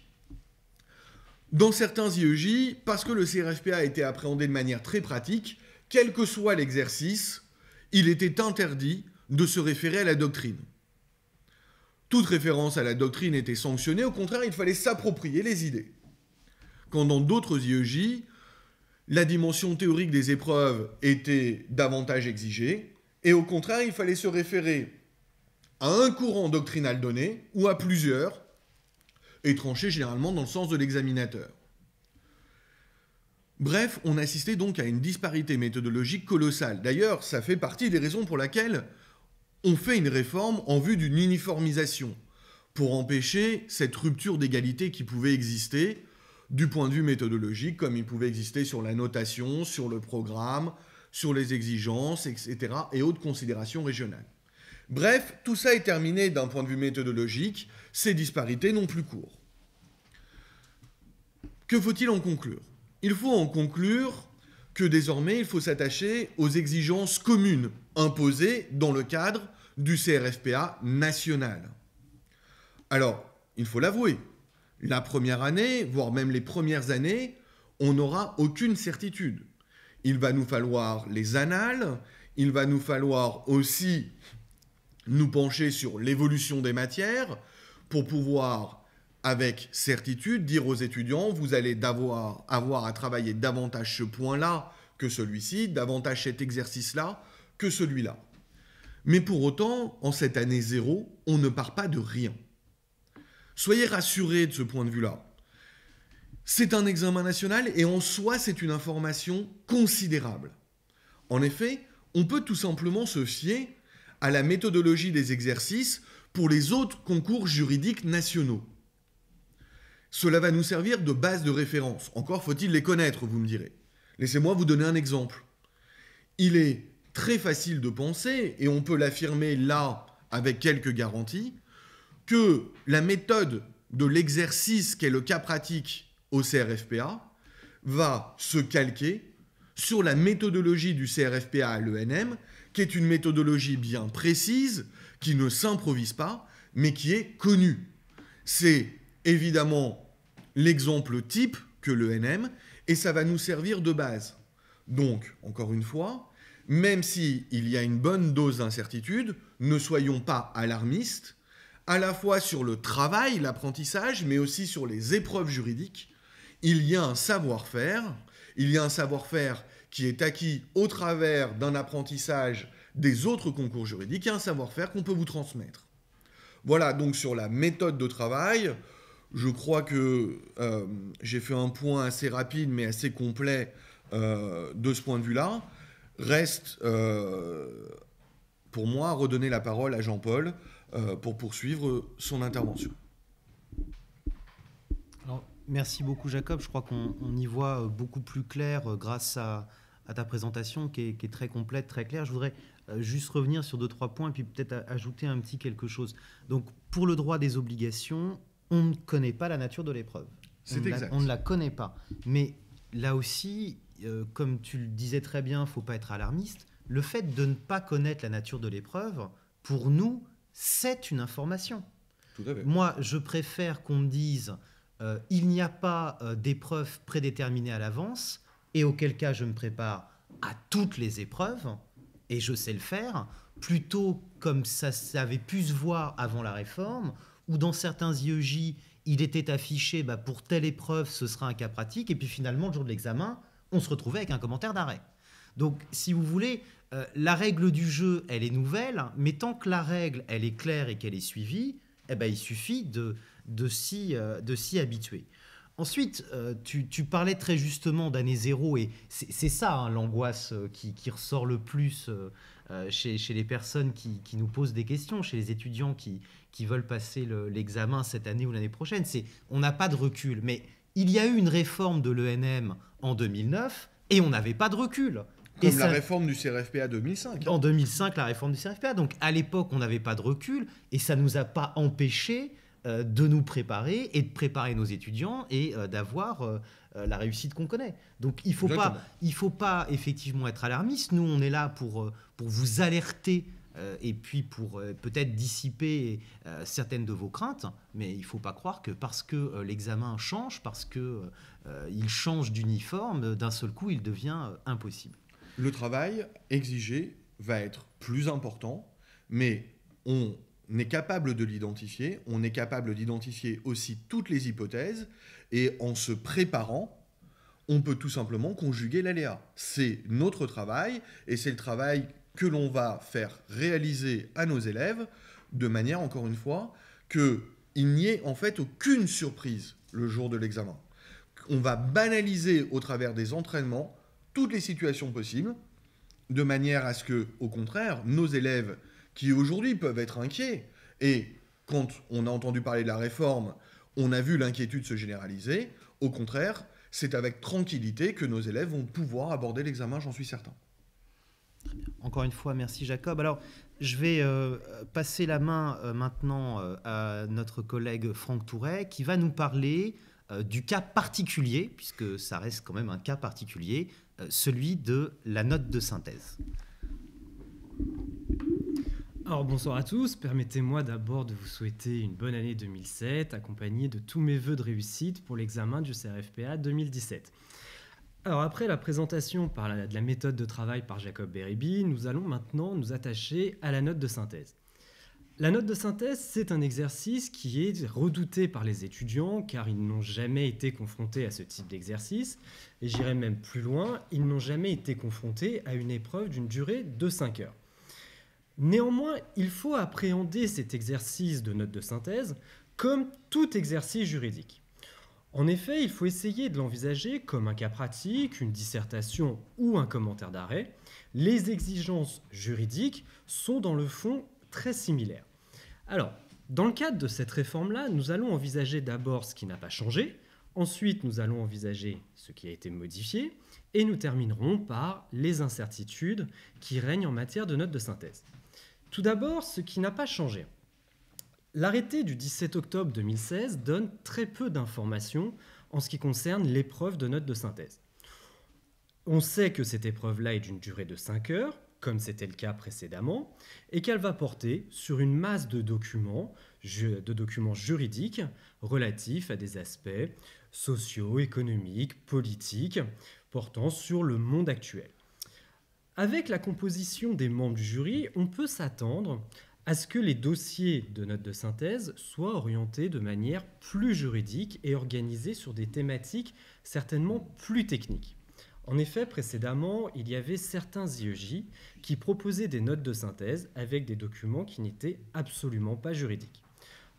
Dans certains IEJ, parce que le CRFPA a été appréhendé de manière très pratique, quel que soit l'exercice, il était interdit de se référer à la doctrine. Toute référence à la doctrine était sanctionnée, au contraire, il fallait s'approprier les idées. Quand dans d'autres IEJ, la dimension théorique des épreuves était davantage exigée, et au contraire, il fallait se référer à un courant doctrinal donné, ou à plusieurs, et trancher généralement dans le sens de l'examinateur. Bref, on assistait donc à une disparité méthodologique colossale. D'ailleurs, ça fait partie des raisons pour lesquelles on fait une réforme en vue d'une uniformisation pour empêcher cette rupture d'égalité qui pouvait exister du point de vue méthodologique, comme il pouvait exister sur la notation, sur le programme, sur les exigences, etc., et autres considérations régionales. Bref, tout ça est terminé d'un point de vue méthodologique, ces disparités n'ont plus cours. Que faut-il en conclure? Il faut en conclure que désormais, il faut s'attacher aux exigences communes imposées dans le cadre du CRFPA national. Alors, il faut l'avouer, la première année, voire même les premières années, on n'aura aucune certitude. Il va nous falloir les annales, il va nous falloir aussi nous pencher sur l'évolution des matières pour pouvoir, avec certitude, dire aux étudiants, vous allez avoir à travailler davantage ce point-là que celui-ci, davantage cet exercice-là que celui-là. Mais pour autant, en cette année 0, on ne part pas de rien. Soyez rassurés de ce point de vue-là. C'est un examen national et en soi, c'est une information considérable. En effet, on peut tout simplement se fier à la méthodologie des exercices pour les autres concours juridiques nationaux. Cela va nous servir de base de référence. Encore faut-il les connaître, vous me direz. Laissez-moi vous donner un exemple. Il est très facile de penser, et on peut l'affirmer là avec quelques garanties, que la méthode de l'exercice qu'est le cas pratique au CRFPA va se calquer sur la méthodologie du CRFPA à l'ENM, qui est une méthodologie bien précise, qui ne s'improvise pas, mais qui est connue. C'est évidemment l'exemple type que l'ENM, et ça va nous servir de base. Donc, encore une fois, même s'il y a une bonne dose d'incertitude, ne soyons pas alarmistes, à la fois sur le travail, l'apprentissage, mais aussi sur les épreuves juridiques. Il y a un savoir-faire qui est acquis au travers d'un apprentissage des autres concours juridiques, et un savoir-faire qu'on peut vous transmettre. Voilà, donc sur la méthode de travail, je crois que j'ai fait un point assez rapide, mais assez complet de ce point de vue-là. Reste, pour moi, redonner la parole à Jean-Paul pour poursuivre son intervention. Alors, merci beaucoup, Jacob. Je crois qu'on y voit beaucoup plus clair grâce à ta présentation qui est très complète, très claire. Je voudrais juste revenir sur 2-3 points et puis peut-être ajouter un petit quelque chose. Donc, pour le droit des obligations, on ne connaît pas la nature de l'épreuve. C'est exact. On ne la connaît pas. Mais là aussi, comme tu le disais très bien, il ne faut pas être alarmiste. Le fait de ne pas connaître la nature de l'épreuve, pour nous, c'est une information. Tout à fait. Moi, je préfère qu'on me dise il n'y a pas d'épreuve prédéterminée à l'avance, et auquel cas je me prépare à toutes les épreuves, et je sais le faire, plutôt comme ça avait pu se voir avant la réforme, où dans certains IEJ, il était affiché pour telle épreuve, ce sera un cas pratique, et puis finalement, le jour de l'examen, on se retrouvait avec un commentaire d'arrêt. Donc, si vous voulez, la règle du jeu, elle est nouvelle, mais tant que la règle, elle est claire et qu'elle est suivie, il suffit de s'y habituer. Ensuite, tu parlais très justement d'année 0, et c'est ça l'angoisse qui ressort le plus chez les personnes qui nous posent des questions, chez les étudiants qui veulent passer l'examen cette année ou l'année prochaine. On n'a pas de recul, mais il y a eu une réforme de l'ENM en 2009 et on n'avait pas de recul. Comme la réforme du CRFPA 2005. En 2005, la réforme du CRFPA. Donc, à l'époque, on n'avait pas de recul et ça ne nous a pas empêchés de nous préparer et de préparer nos étudiants et d'avoir la réussite qu'on connaît. Donc, il ne faut pas effectivement être alarmiste. Nous, on est là pour vous alerter et puis pour peut-être dissiper certaines de vos craintes. Mais il ne faut pas croire que parce que l'examen change, parce qu'il change d'uniforme, d'un seul coup, il devient impossible. Le travail exigé va être plus important, mais on est capable de l'identifier, on est capable d'identifier aussi toutes les hypothèses, et en se préparant, on peut tout simplement conjuguer l'aléa. C'est notre travail, et c'est le travail que l'on va faire réaliser à nos élèves, de manière, encore une fois, qu'il n'y ait en fait aucune surprise le jour de l'examen. On va banaliser au travers des entraînements toutes les situations possibles, de manière à ce que, au contraire, nos élèves qui aujourd'hui peuvent être inquiets. Et quand on a entendu parler de la réforme, on a vu l'inquiétude se généraliser. Au contraire, c'est avec tranquillité que nos élèves vont pouvoir aborder l'examen, j'en suis certain. Très bien. Encore une fois, merci Jacob. Alors, je vais passer la main maintenant à notre collègue Franck Touret, qui va nous parler du cas particulier, puisque ça reste quand même un cas particulier, celui de la note de synthèse. Alors bonsoir à tous, permettez-moi d'abord de vous souhaiter une bonne année 2007, accompagné de tous mes vœux de réussite pour l'examen du CRFPA 2017. Alors après la présentation de la méthode de travail par Jacob Beribi, nous allons maintenant nous attacher à la note de synthèse. La note de synthèse, c'est un exercice qui est redouté par les étudiants car ils n'ont jamais été confrontés à ce type d'exercice. Et j'irai même plus loin, ils n'ont jamais été confrontés à une épreuve d'une durée de 5 heures. Néanmoins, il faut appréhender cet exercice de note de synthèse comme tout exercice juridique. En effet, il faut essayer de l'envisager comme un cas pratique, une dissertation ou un commentaire d'arrêt. Les exigences juridiques sont dans le fond très similaires. Alors, dans le cadre de cette réforme-là, nous allons envisager d'abord ce qui n'a pas changé, ensuite nous allons envisager ce qui a été modifié, et nous terminerons par les incertitudes qui règnent en matière de note de synthèse. Tout d'abord, ce qui n'a pas changé. L'arrêté du 17 octobre 2016 donne très peu d'informations en ce qui concerne l'épreuve de note de synthèse. On sait que cette épreuve-là est d'une durée de 5 heures, comme c'était le cas précédemment, et qu'elle va porter sur une masse de documents juridiques relatifs à des aspects sociaux, économiques, politiques, portant sur le monde actuel. Avec la composition des membres du jury, on peut s'attendre à ce que les dossiers de notes de synthèse soient orientés de manière plus juridique et organisés sur des thématiques certainement plus techniques. En effet, précédemment, il y avait certains IEJ qui proposaient des notes de synthèse avec des documents qui n'étaient absolument pas juridiques,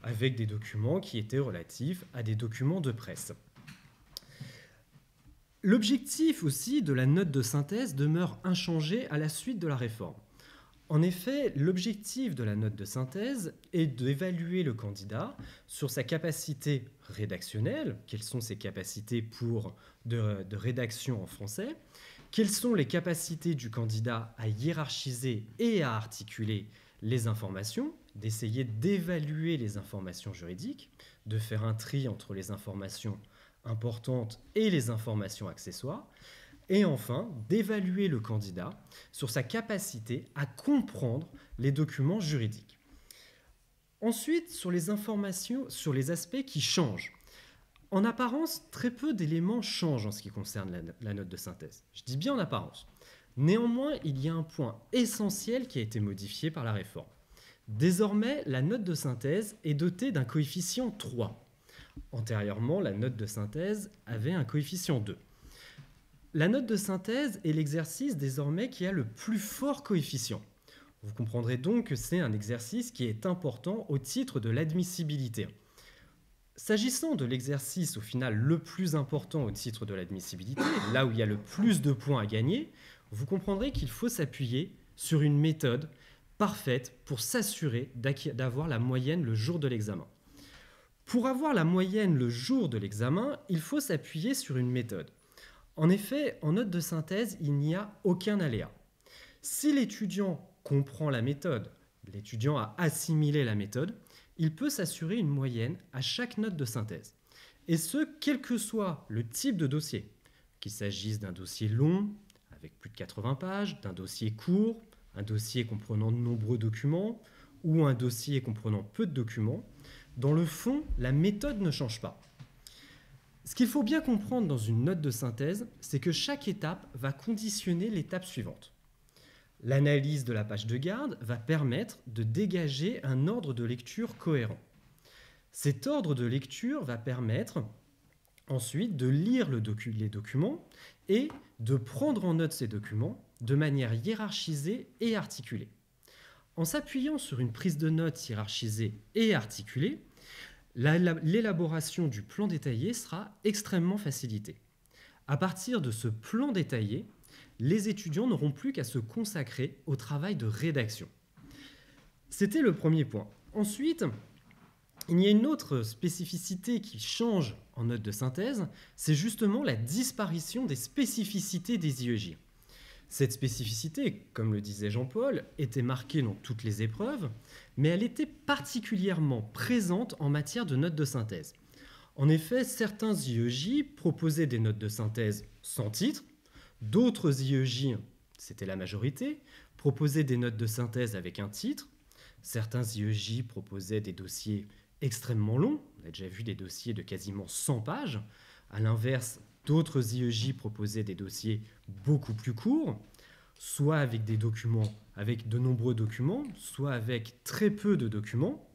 avec des documents qui étaient relatifs à des documents de presse. L'objectif aussi de la note de synthèse demeure inchangé à la suite de la réforme. En effet, l'objectif de la note de synthèse est d'évaluer le candidat sur sa capacité rédactionnelle, quelles sont ses capacités de rédaction en français, quelles sont les capacités du candidat à hiérarchiser et à articuler les informations, d'essayer d'évaluer les informations juridiques, de faire un tri entre les informations importantes et les informations accessoires, et enfin d'évaluer le candidat sur sa capacité à comprendre les documents juridiques. Ensuite, sur les informations, sur les aspects qui changent. En apparence, très peu d'éléments changent en ce qui concerne la note de synthèse. Je dis bien en apparence. Néanmoins, il y a un point essentiel qui a été modifié par la réforme. Désormais, la note de synthèse est dotée d'un coefficient 3. Antérieurement, la note de synthèse avait un coefficient 2. La note de synthèse est l'exercice désormais qui a le plus fort coefficient. Vous comprendrez donc que c'est un exercice qui est important au titre de l'admissibilité. S'agissant de l'exercice au final le plus important au titre de l'admissibilité, là où il y a le plus de points à gagner, vous comprendrez qu'il faut s'appuyer sur une méthode parfaite pour s'assurer d'avoir la moyenne le jour de l'examen. Pour avoir la moyenne le jour de l'examen, il faut s'appuyer sur une méthode. En effet, en note de synthèse, il n'y a aucun aléa. Si l'étudiant comprend la méthode, l'étudiant a assimilé la méthode, il peut s'assurer une moyenne à chaque note de synthèse. Et ce, quel que soit le type de dossier, qu'il s'agisse d'un dossier long, avec plus de 80 pages, d'un dossier court, un dossier comprenant de nombreux documents, ou un dossier comprenant peu de documents, dans le fond, la méthode ne change pas. Ce qu'il faut bien comprendre dans une note de synthèse, c'est que chaque étape va conditionner l'étape suivante. L'analyse de la page de garde va permettre de dégager un ordre de lecture cohérent. Cet ordre de lecture va permettre ensuite de lire les documents et de prendre en note ces documents de manière hiérarchisée et articulée. En s'appuyant sur une prise de notes hiérarchisée et articulée, l'élaboration du plan détaillé sera extrêmement facilitée. À partir de ce plan détaillé, les étudiants n'auront plus qu'à se consacrer au travail de rédaction. C'était le premier point. Ensuite, il y a une autre spécificité qui change en note de synthèse, c'est justement la disparition des spécificités des IEJ. Cette spécificité, comme le disait Jean-Paul, était marquée dans toutes les épreuves, mais elle était particulièrement présente en matière de notes de synthèse. En effet, certains IEJ proposaient des notes de synthèse sans titre, d'autres IEJ, c'était la majorité, proposaient des notes de synthèse avec un titre, certains IEJ proposaient des dossiers extrêmement longs, on a déjà vu des dossiers de quasiment 100 pages, à l'inverse, d'autres IEJ proposaient des dossiers beaucoup plus courts, soit avec des documents, avec de nombreux documents, soit avec très peu de documents.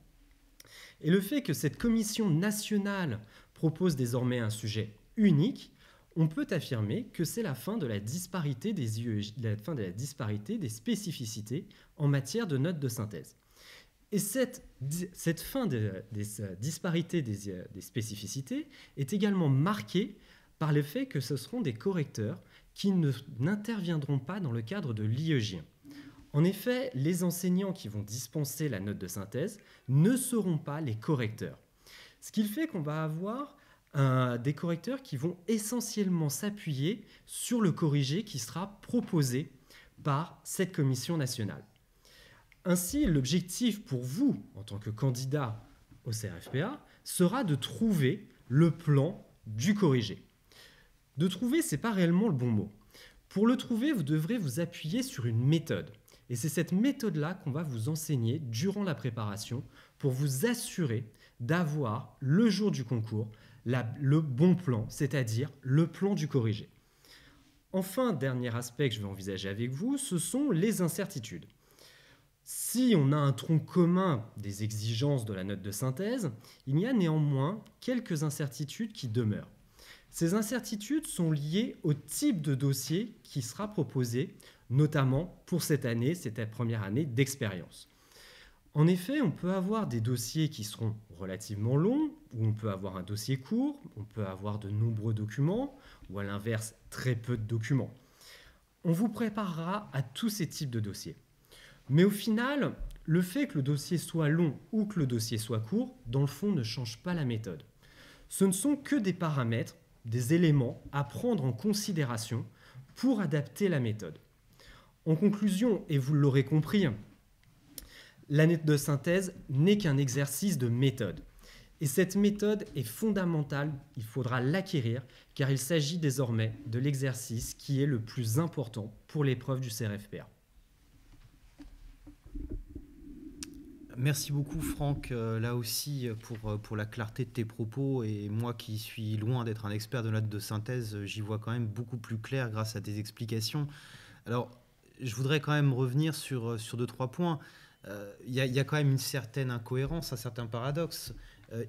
Et le fait que cette commission nationale propose désormais un sujet unique, on peut affirmer que c'est la fin de la disparité des IEJ, la fin de la disparité des spécificités en matière de notes de synthèse. Et cette fin des disparités des spécificités est également marquée par le fait que ce seront des correcteurs qui n'interviendront pas dans le cadre de l'IEJ. En effet, les enseignants qui vont dispenser la note de synthèse ne seront pas les correcteurs. Ce qui fait qu'on va avoir des correcteurs qui vont essentiellement s'appuyer sur le corrigé qui sera proposé par cette commission nationale. Ainsi, l'objectif pour vous, en tant que candidat au CRFPA, sera de trouver le plan du corrigé. De trouver, ce n'est pas réellement le bon mot. Pour le trouver, vous devrez vous appuyer sur une méthode. Et c'est cette méthode-là qu'on va vous enseigner durant la préparation pour vous assurer d'avoir, le jour du concours, le bon plan, c'est-à-dire le plan du corrigé. Enfin, dernier aspect que je vais envisager avec vous, ce sont les incertitudes. Si on a un tronc commun des exigences de la note de synthèse, il y a néanmoins quelques incertitudes qui demeurent. Ces incertitudes sont liées au type de dossier qui sera proposé, notamment pour cette année, cette première année d'expérience. En effet, on peut avoir des dossiers qui seront relativement longs, ou on peut avoir un dossier court, on peut avoir de nombreux documents, ou à l'inverse, très peu de documents. On vous préparera à tous ces types de dossiers. Mais au final, le fait que le dossier soit long ou que le dossier soit court, dans le fond, ne change pas la méthode. Ce ne sont que des paramètres, des éléments à prendre en considération pour adapter la méthode. En conclusion, et vous l'aurez compris, la note de synthèse n'est qu'un exercice de méthode. Et cette méthode est fondamentale, il faudra l'acquérir, car il s'agit désormais de l'exercice qui est le plus important pour l'épreuve du CRFPA. Merci beaucoup Franck, là aussi pour la clarté de tes propos, et moi qui suis loin d'être un expert de notes de synthèse, j'y vois quand même beaucoup plus clair grâce à tes explications. Alors, je voudrais quand même revenir sur 2-3 points. Il y a quand même une certaine incohérence, un certain paradoxe.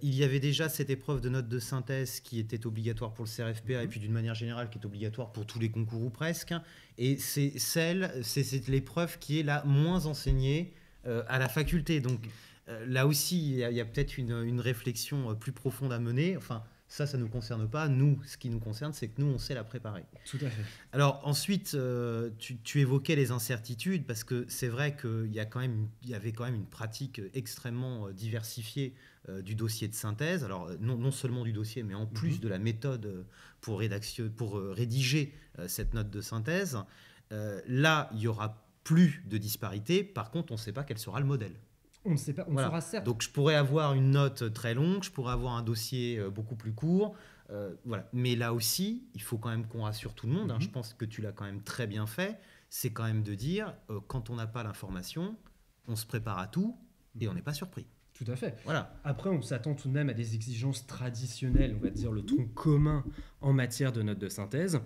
Il y avait déjà cette épreuve de notes de synthèse qui était obligatoire pour le CRFPA et puis d'une manière générale qui est obligatoire pour tous les concours ou presque, et c'est l'épreuve qui est la moins enseignée à la faculté. Donc là aussi, il y a peut-être une réflexion plus profonde à mener. Enfin, ça ne nous concerne pas. Nous, ce qui nous concerne, c'est que nous, on sait la préparer. Tout à fait. Alors ensuite, tu évoquais les incertitudes, parce que c'est vrai qu'il y avait quand même une pratique extrêmement diversifiée du dossier de synthèse. Alors non seulement du dossier, mais en plus de la méthode pour rédiger cette note de synthèse. Là, il y aura plus de disparité. Par contre, on ne sait pas quel sera le modèle. On ne sait pas, on saura certes. Donc je pourrais avoir une note très longue, je pourrais avoir un dossier beaucoup plus court. Voilà. Mais là aussi, il faut quand même qu'on rassure tout le monde. Je pense que tu l'as quand même très bien fait. C'est quand même de dire, quand on n'a pas l'information, on se prépare à tout et on n'est pas surpris. Tout à fait. Voilà. Après, on s'attend tout de même à des exigences traditionnelles, on va dire le tronc commun en matière de notes de synthèse.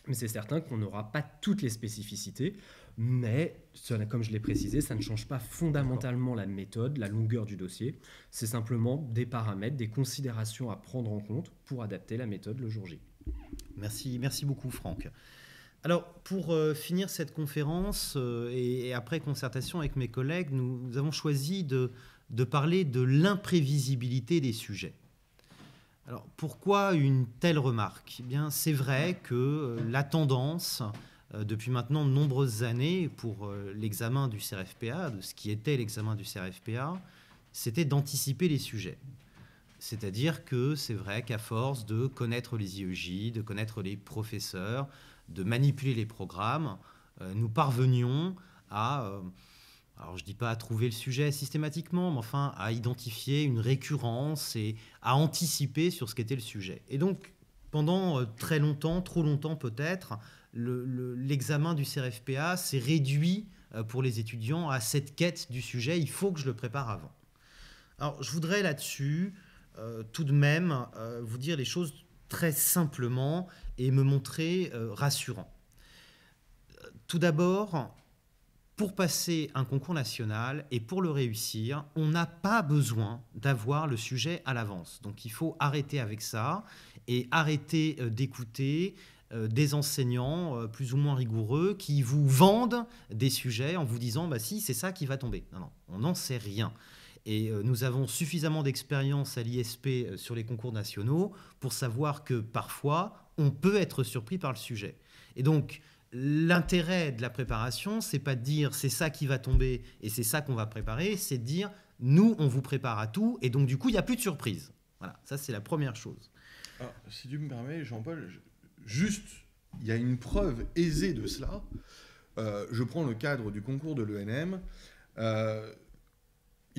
Mais c'est certain qu'on n'aura pas toutes les spécificités. Mais, comme je l'ai précisé, ça ne change pas fondamentalement la méthode, la longueur du dossier. C'est simplement des paramètres, des considérations à prendre en compte pour adapter la méthode le jour J. Merci beaucoup Franck. Alors, pour finir cette conférence, et après concertation avec mes collègues, nous avons choisi de parler de l'imprévisibilité des sujets. Alors, pourquoi une telle remarque ? Eh bien, c'est vrai que la tendance depuis maintenant de nombreuses années pour l'examen du CRFPA, de ce qui était l'examen du CRFPA, c'était d'anticiper les sujets. C'est-à-dire que c'est vrai qu'à force de connaître les IEJ, de connaître les professeurs, de manipuler les programmes, nous parvenions à, alors je ne dis pas à trouver le sujet systématiquement, mais enfin à identifier une récurrence et à anticiper sur ce qu'était le sujet. Et donc, pendant très longtemps, trop longtemps peut-être, l'examen du CRFPA s'est réduit pour les étudiants à cette quête du sujet, il faut que je le prépare avant. Alors, je voudrais là-dessus tout de même vous dire les choses très simplement et me montrer rassurant. Tout d'abord, pour passer un concours national et pour le réussir, on n'a pas besoin d'avoir le sujet à l'avance. Donc il faut arrêter avec ça et arrêter d'écouter des enseignants plus ou moins rigoureux qui vous vendent des sujets en vous disant bah, « si, c'est ça qui va tomber ». Non, non, on n'en sait rien. Et nous avons suffisamment d'expérience à l'ISP sur les concours nationaux pour savoir que parfois, on peut être surpris par le sujet. Et donc, l'intérêt de la préparation, c'est pas de dire c'est ça qui va tomber et c'est ça qu'on va préparer, c'est de dire nous, on vous prépare à tout et donc du coup, il n'y a plus de surprise. Voilà, ça c'est la première chose. Alors, si tu me permets, Jean-Paul, juste, il y a une preuve aisée de cela. Je prends le cadre du concours de l'ENM.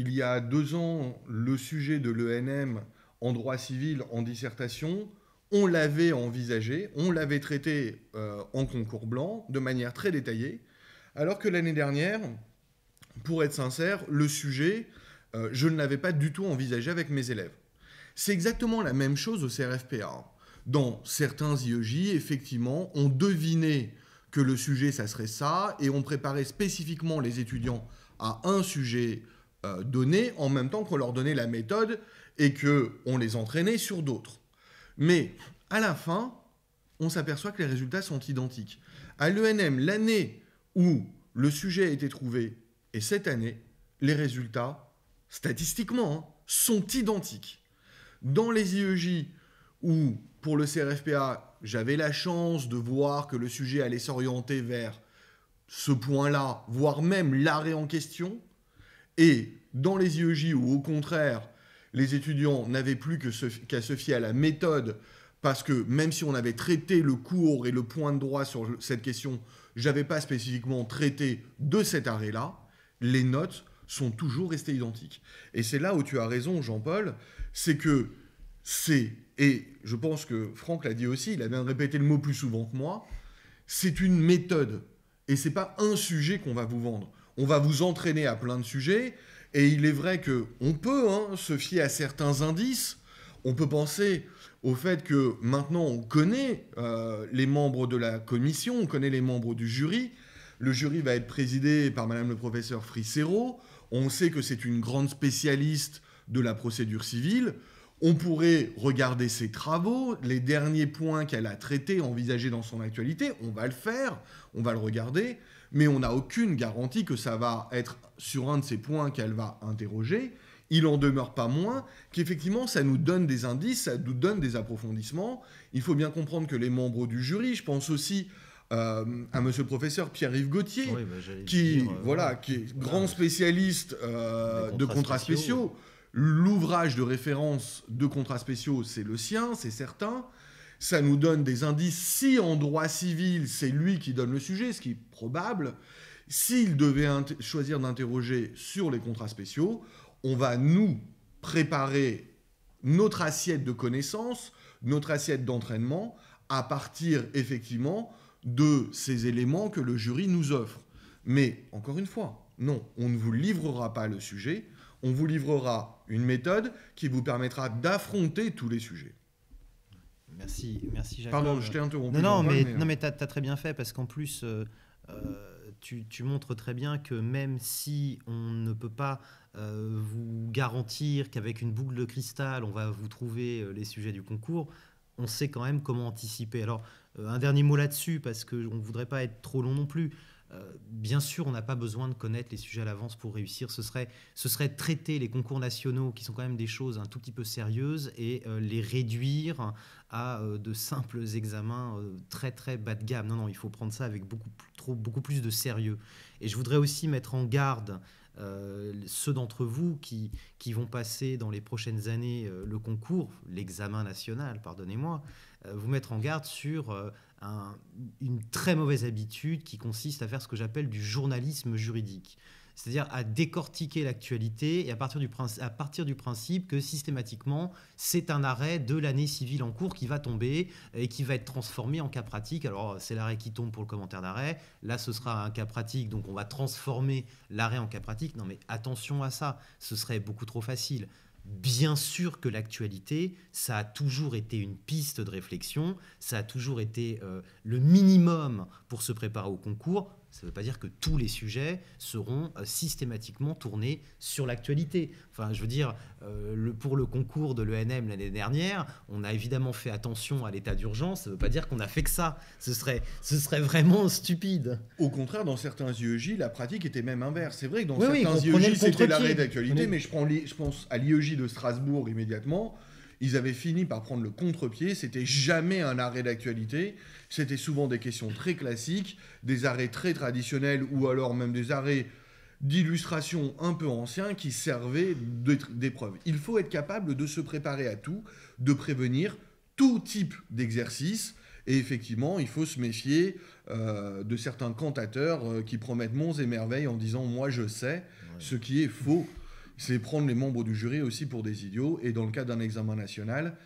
Il y a 2 ans, le sujet de l'ENM en droit civil, en dissertation, on l'avait envisagé, on l'avait traité en concours blanc de manière très détaillée, alors que l'année dernière, pour être sincère, le sujet, je ne l'avais pas du tout envisagé avec mes élèves. C'est exactement la même chose au CRFPA. Dans certains IEJ, effectivement, on devinait que le sujet, ça serait ça, et on préparait spécifiquement les étudiants à un sujet donné, en même temps qu'on leur donnait la méthode et qu'on les entraînait sur d'autres. Mais à la fin, on s'aperçoit que les résultats sont identiques. À l'ENM, l'année où le sujet a été trouvé, et cette année, les résultats, statistiquement, sont identiques. Dans les IEJ où, pour le CRFPA, j'avais la chance de voir que le sujet allait s'orienter vers ce point-là, voire même l'arrêt en question, et dans les IEJ où, au contraire, les étudiants n'avaient plus qu'à se fier à la méthode, parce que même si on avait traité le cours et le point de droit sur cette question, je n'avais pas spécifiquement traité de cet arrêt-là, les notes sont toujours restées identiques. Et c'est là où tu as raison, Jean-Paul, c'est que c'est, et je pense que Franck l'a dit aussi, il a bien répété le mot plus souvent que moi, c'est une méthode. Et ce n'est pas un sujet qu'on va vous vendre. On va vous entraîner à plein de sujets, et il est vrai qu'on peut se fier à certains indices. On peut penser au fait que maintenant on connaît les membres de la commission, on connaît les membres du jury. Le jury va être présidé par Madame le professeur Fricero. On sait que c'est une grande spécialiste de la procédure civile. On pourrait regarder ses travaux, les derniers points qu'elle a traités, envisagés dans son actualité. On va le faire, on va le regarder. Mais on n'a aucune garantie que ça va être sur un de ces points qu'elle va interroger. Il n'en demeure pas moins qu'effectivement, ça nous donne des indices, ça nous donne des approfondissements. Il faut bien comprendre que les membres du jury, je pense aussi à monsieur le professeur Pierre-Yves Gauthier, oui, qui est grand spécialiste de contrats spéciaux. L'ouvrage de référence de contrats spéciaux, c'est le sien, c'est certain. Ça nous donne des indices. Si en droit civil, c'est lui qui donne le sujet, ce qui est probable, s'il devait choisir d'interroger sur les contrats spéciaux, on va nous préparer notre assiette de connaissances, notre assiette d'entraînement, à partir effectivement de ces éléments que le jury nous offre. Mais, encore une fois, non, on ne vous livrera pas le sujet, on vous livrera une méthode qui vous permettra d'affronter tous les sujets. Merci Jacob. Pardon, je t'ai interrompu. Non, mais tu as très bien fait, parce qu'en plus, tu montres très bien que même si on ne peut pas vous garantir qu'avec une boule de cristal, on va vous trouver les sujets du concours, on sait quand même comment anticiper. Alors, un dernier mot là-dessus, parce qu'on ne voudrait pas être trop long non plus. Bien sûr, on n'a pas besoin de connaître les sujets à l'avance pour réussir. Ce serait traiter les concours nationaux, qui sont quand même des choses un tout petit peu sérieuses, et les réduire à de simples examens très très bas de gamme. Non, il faut prendre ça avec beaucoup plus de sérieux. Et je voudrais aussi mettre en garde ceux d'entre vous qui vont passer dans les prochaines années le concours, l'examen national, pardonnez-moi, vous mettre en garde sur une très mauvaise habitude qui consiste à faire ce que j'appelle du journalisme juridique. C'est-à-dire à décortiquer l'actualité et à partir du principe que systématiquement, c'est un arrêt de l'année civile en cours qui va tomber et qui va être transformé en cas pratique. Alors, c'est l'arrêt qui tombe pour le commentaire d'arrêt. Là, ce sera un cas pratique, donc on va transformer l'arrêt en cas pratique. Non, mais attention à ça, ce serait beaucoup trop facile. Bien sûr que l'actualité, ça a toujours été une piste de réflexion, ça a toujours été le minimum pour se préparer au concours. Ça ne veut pas dire que tous les sujets seront systématiquement tournés sur l'actualité. Enfin, je veux dire, pour le concours de l'ENM l'année dernière, on a évidemment fait attention à l'état d'urgence. Ça ne veut pas dire qu'on a fait que ça. Ce serait vraiment stupide. Au contraire, dans certains IEJ, la pratique était même inverse. C'est vrai que dans certains IEJ, c'était l'arrêt d'actualité, mais je pense à l'IEJ de Strasbourg immédiatement. Ils avaient fini par prendre le contre-pied. C'était jamais un arrêt d'actualité. C'était souvent des questions très classiques, des arrêts très traditionnels ou alors même des arrêts d'illustration un peu anciens qui servaient d'épreuve. Il faut être capable de se préparer à tout, de prévenir tout type d'exercice. Et effectivement, il faut se méfier de certains cantateurs qui promettent monts et merveilles en disant « moi je sais », ce qui est faux. C'est prendre les membres du jury aussi pour des idiots. Et dans le cas d'un examen national,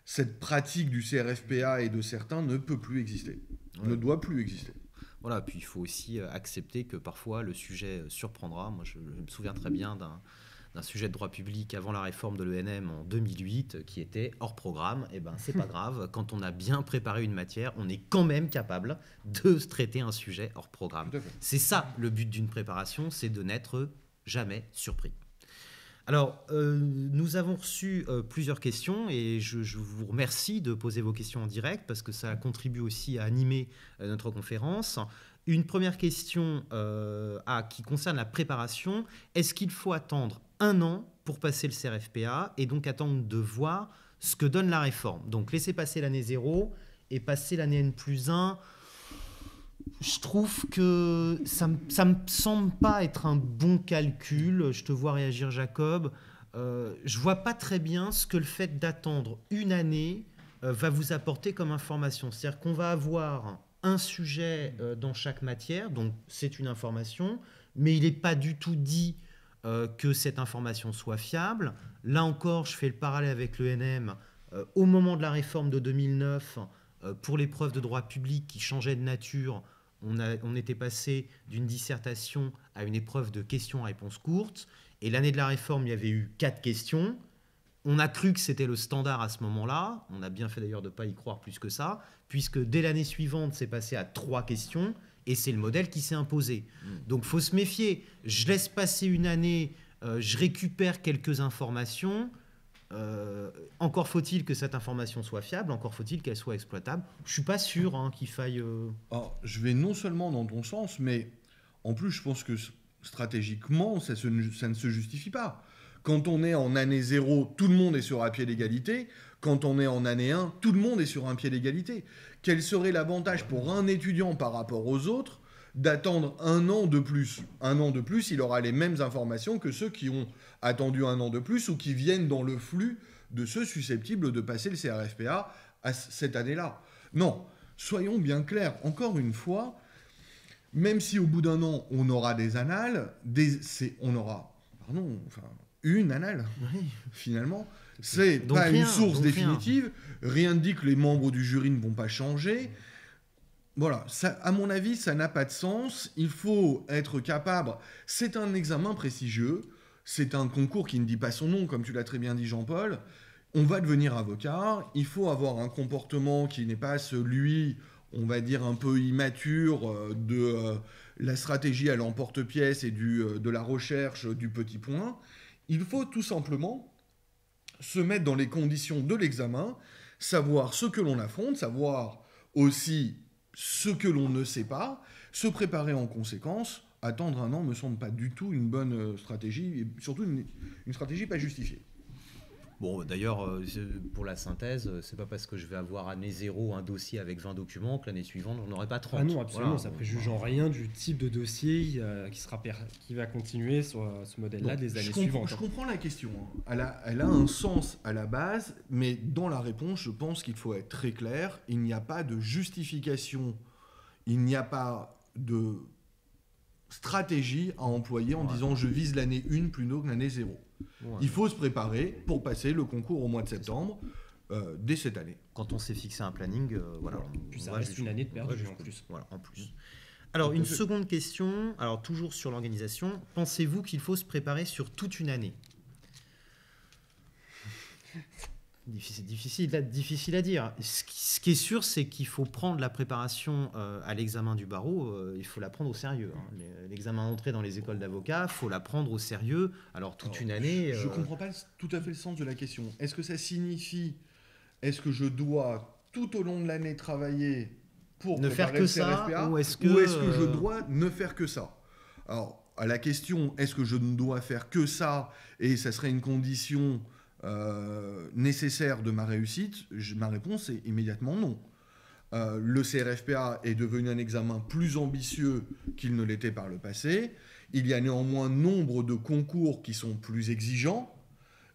cette pratique du CRFPA et de certains ne peut plus exister, ne doit plus exister. Voilà, puis il faut aussi accepter que parfois le sujet surprendra. Moi, je me souviens très bien d'un sujet de droit public avant la réforme de l'ENM en 2008 qui était hors programme. Eh ben, c'est pas grave. Quand on a bien préparé une matière, on est quand même capable de traiter un sujet hors programme. C'est ça le but d'une préparation, c'est de n'être jamais surpris. Alors, nous avons reçu plusieurs questions et je vous remercie de poser vos questions en direct parce que ça contribue aussi à animer notre conférence. Une première question qui concerne la préparation. Est-ce qu'il faut attendre 1 an pour passer le CRFPA et donc attendre de voir ce que donne la réforme? Donc, laisser passer l'année 0 et passer l'année N+1... Je trouve que ça me semble pas être un bon calcul. Je te vois réagir, Jacob. Je vois pas très bien ce que le fait d'attendre une année va vous apporter comme information. C'est-à-dire qu'on va avoir un sujet dans chaque matière, donc c'est une information, mais il n'est pas du tout dit que cette information soit fiable. Là encore, je fais le parallèle avec l'ENM. Au moment de la réforme de 2009, pour l'épreuve de droit public qui changeait de nature, on était passé d'une dissertation à une épreuve de questions à réponse courte. Et l'année de la réforme, il y avait eu 4 questions. On a cru que c'était le standard à ce moment-là. On a bien fait d'ailleurs de ne pas y croire plus que ça, puisque dès l'année suivante, c'est passé à 3 questions. Et c'est le modèle qui s'est imposé. Donc, il faut se méfier. Je laisse passer une année, je récupère quelques informations. Encore faut-il que cette information soit fiable, encore faut-il qu'elle soit exploitable. Je ne suis pas sûr qu'il faille... Alors, je vais non seulement dans ton sens, mais en plus, je pense que stratégiquement, ça ne se justifie pas. Quand on est en année 0, tout le monde est sur un pied d'égalité. Quand on est en année 1, tout le monde est sur un pied d'égalité. Quel serait l'avantage pour un étudiant par rapport aux autres d'attendre 1 an de plus? 1 an de plus, il aura les mêmes informations que ceux qui ont attendu 1 an de plus ou qui viennent dans le flux de ceux susceptibles de passer le CRFPA à cette année-là. Non, soyons bien clairs, encore une fois, même si au bout d'1 an, on aura des annales, une annale, finalement. C'est pas une source définitive, rien ne dit que les membres du jury ne vont pas changer. Voilà, ça, à mon avis, ça n'a pas de sens. Il faut être capable. C'est un examen prestigieux. C'est un concours qui ne dit pas son nom, comme tu l'as très bien dit, Jean-Paul. On va devenir avocat. Il faut avoir un comportement qui n'est pas celui, on va dire, un peu immature de la stratégie à l'emporte-pièce et de la recherche du petit point. Il faut tout simplement se mettre dans les conditions de l'examen, savoir ce que l'on affronte, savoir aussi ce que l'on ne sait pas, Se préparer en conséquence, attendre un an me semble pas du tout une bonne stratégie, et surtout une stratégie pas justifiée. Bon, d'ailleurs, pour la synthèse, c'est pas parce que je vais avoir année 0 un dossier avec 20 documents que l'année suivante, j'en aurai pas 30. Ah non, absolument, Voilà. ça préjuge en rien du type de dossier qui va continuer sur ce modèle-là des années suivantes. Je comprends la question. Elle a un sens à la base, mais dans la réponse, je pense qu'il faut être très clair. Il n'y a pas de justification, il n'y a pas de stratégie à employer en disant je vise l'année 1 plutôt que l'année 0. Ouais. Il faut se préparer pour passer le concours au mois de septembre dès cette année. Quand on s'est fixé un planning, voilà. Puis on ça va reste jusqu'au- une année de on va perdu jusqu'au en plus. bout. Voilà, en plus. Alors, une seconde question, alors toujours sur l'organisation. Pensez-vous qu'il faut se préparer sur toute une année ? Difficile à dire. Ce qui est sûr, c'est qu'il faut prendre la préparation à l'examen du barreau, il faut la prendre au sérieux. Hein. L'examen d'entrée dans les écoles d'avocats, il faut la prendre au sérieux. Alors, toute une année... Je ne comprends pas tout à fait le sens de la question. Est-ce que ça signifie, est-ce que je dois tout au long de l'année travailler pour ne faire que ça, CRFPA, ou est-ce que je dois ne faire que ça? Alors, à la question, est-ce que je ne dois faire que ça, et ça serait une condition nécessaire de ma réussite, ma réponse est immédiatement non. Le CRFPA est devenu un examen plus ambitieux qu'il ne l'était par le passé. Il y a néanmoins nombre de concours qui sont plus exigeants,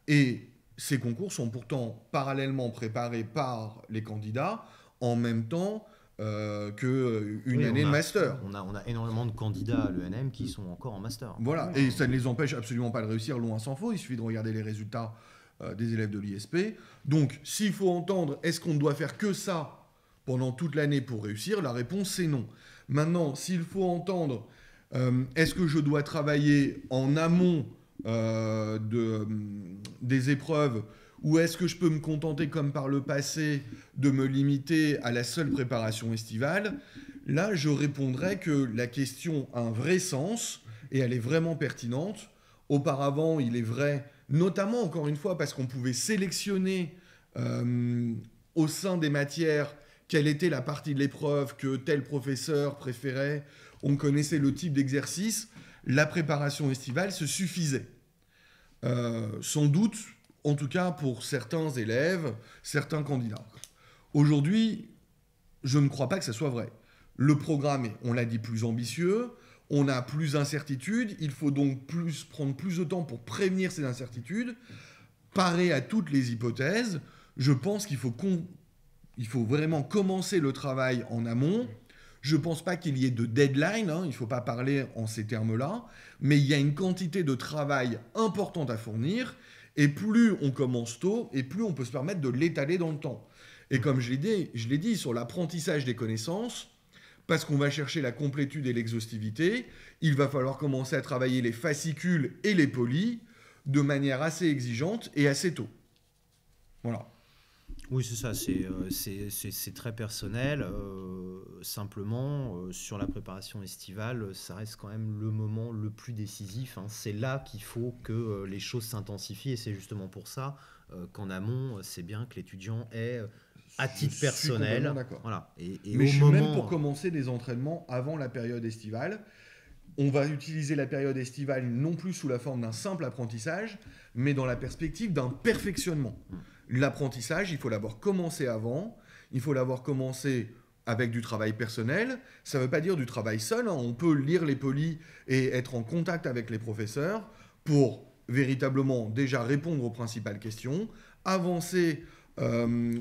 et ces concours sont pourtant parallèlement préparés par les candidats en même temps qu'une année de master. On a énormément de candidats à l'ENM qui sont encore en master. Voilà, et ça ne les empêche absolument pas de réussir, loin s'en faut. Il suffit de regarder les résultats des élèves de l'ISP. Donc, s'il faut entendre, est-ce qu'on ne doit faire que ça pendant toute l'année pour réussir? La réponse, c'est non. Maintenant, s'il faut entendre, est-ce que je dois travailler en amont des épreuves, ou est-ce que je peux me contenter, comme par le passé, de me limiter à la seule préparation estivale? Là, je répondrais que la question a un vrai sens, et elle est vraiment pertinente. Auparavant, il est vrai, notamment, encore une fois, parce qu'on pouvait sélectionner au sein des matières quelle était la partie de l'épreuve que tel professeur préférait, on connaissait le type d'exercice, la préparation estivale se suffisait. Sans doute, en tout cas pour certains élèves, certains candidats. Aujourd'hui, je ne crois pas que ça soit vrai. Le programme est, on l'a dit, plus ambitieux, on a plus d'incertitudes, il faut donc prendre plus de temps pour prévenir ces incertitudes, parer à toutes les hypothèses. Je pense qu'il faut vraiment commencer le travail en amont. Je ne pense pas qu'il y ait de deadline, il ne faut pas parler en ces termes-là, mais il y a une quantité de travail importante à fournir, et plus on commence tôt, et plus on peut se permettre de l'étaler dans le temps. Et comme je l'ai dit, sur l'apprentissage des connaissances, parce qu'on va chercher la complétude et l'exhaustivité, il va falloir commencer à travailler les fascicules et les polis de manière assez exigeante et assez tôt. Voilà. Oui, c'est ça, c'est très personnel. Simplement, sur la préparation estivale, ça reste quand même le moment le plus décisif. C'est là qu'il faut que les choses s'intensifient, et c'est justement pour ça qu'en amont, c'est bien que l'étudiant ait, à titre personnel... Voilà. Mais je suis même pour commencer des entraînements avant la période estivale. On va utiliser la période estivale non plus sous la forme d'un simple apprentissage, mais dans la perspective d'un perfectionnement. L'apprentissage, il faut l'avoir commencé avant, il faut l'avoir commencé avec du travail personnel. Ça ne veut pas dire du travail seul, on peut lire les polis et être en contact avec les professeurs pour véritablement déjà répondre aux principales questions, avancer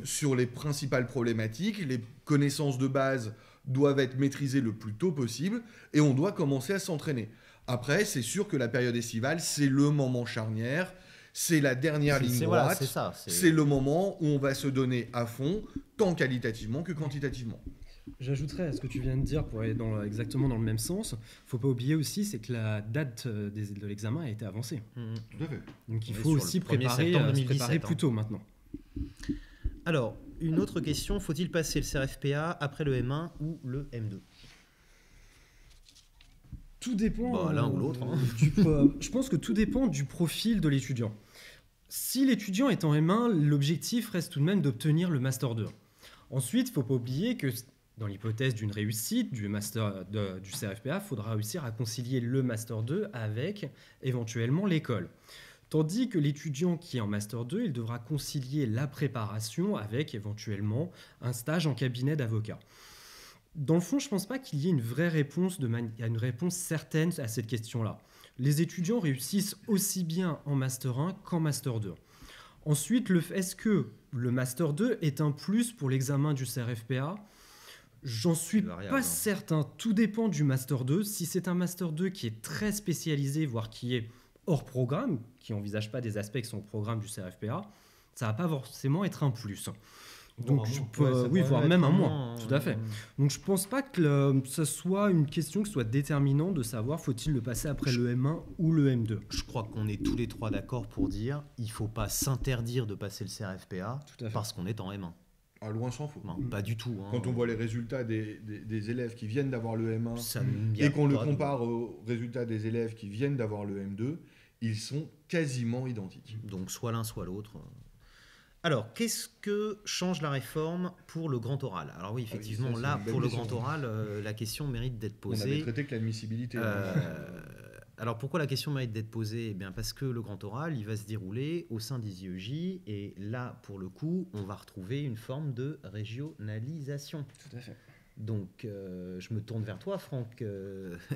sur les principales problématiques. Les connaissances de base doivent être maîtrisées le plus tôt possible, et on doit commencer à s'entraîner. Après, c'est sûr que la période estivale, c'est le moment charnière, c'est la dernière ligne droite, c'est le moment où on va se donner à fond, tant qualitativement que quantitativement. J'ajouterais à ce que tu viens de dire, pour aller exactement dans le même sens, il ne faut pas oublier aussi, c'est que la date de l'examen a été avancée. Tout à fait. Donc il faut aussi se préparer plus tôt maintenant. Alors, une autre question, faut-il passer le CRFPA après le M1 ou le M2 ? Tout dépend. L'un ou l'autre. Je pense que tout dépend du profil de l'étudiant. Si l'étudiant est en M1, l'objectif reste tout de même d'obtenir le Master 2. Ensuite, il ne faut pas oublier que Dans l'hypothèse d'une réussite du CRFPA, il faudra réussir à concilier le Master 2 avec éventuellement l'école. Tandis que l'étudiant qui est en Master 2, il devra concilier la préparation avec éventuellement un stage en cabinet d'avocat. Dans le fond, je ne pense pas qu'il y ait une vraie réponse, une réponse certaine à cette question-là. Les étudiants réussissent aussi bien en Master 1 qu'en Master 2. Ensuite, est-ce que le Master 2 est un plus pour l'examen du CRFPA ? J'en suis pas certain. Tout dépend du Master 2. Si c'est un Master 2 qui est très spécialisé, voire qui est hors programme, qui n'envisage pas des aspects qui sont au programme du CRFPA, ça ne va pas forcément être un plus. Donc, voire même un moins, tout à fait. Donc, je ne pense pas que ce soit une question qui soit déterminante de savoir faut-il le passer après le M1 ou le M2. Je crois qu'on est tous les trois d'accord pour dire il ne faut pas s'interdire de passer le CRFPA parce qu'on est en M1. Ah, loin s'en faut. Non, pas du tout. Quand on voit les résultats des élèves qui viennent d'avoir le M1 et qu'on le compare aux résultats des élèves qui viennent d'avoir le M2, ils sont quasiment identiques. Donc, soit l'un, soit l'autre. Alors, qu'est-ce que change la réforme pour le grand oral ? Alors oui, effectivement, pour le grand oral, la question mérite d'être posée. On avait traité que l'admissibilité. Alors, pourquoi la question mérite d'être posée ? Eh bien, parce que le grand oral, il va se dérouler au sein des IEJ, et là, pour le coup, on va retrouver une forme de régionalisation. Tout à fait. Donc, je me tourne vers toi, Franck.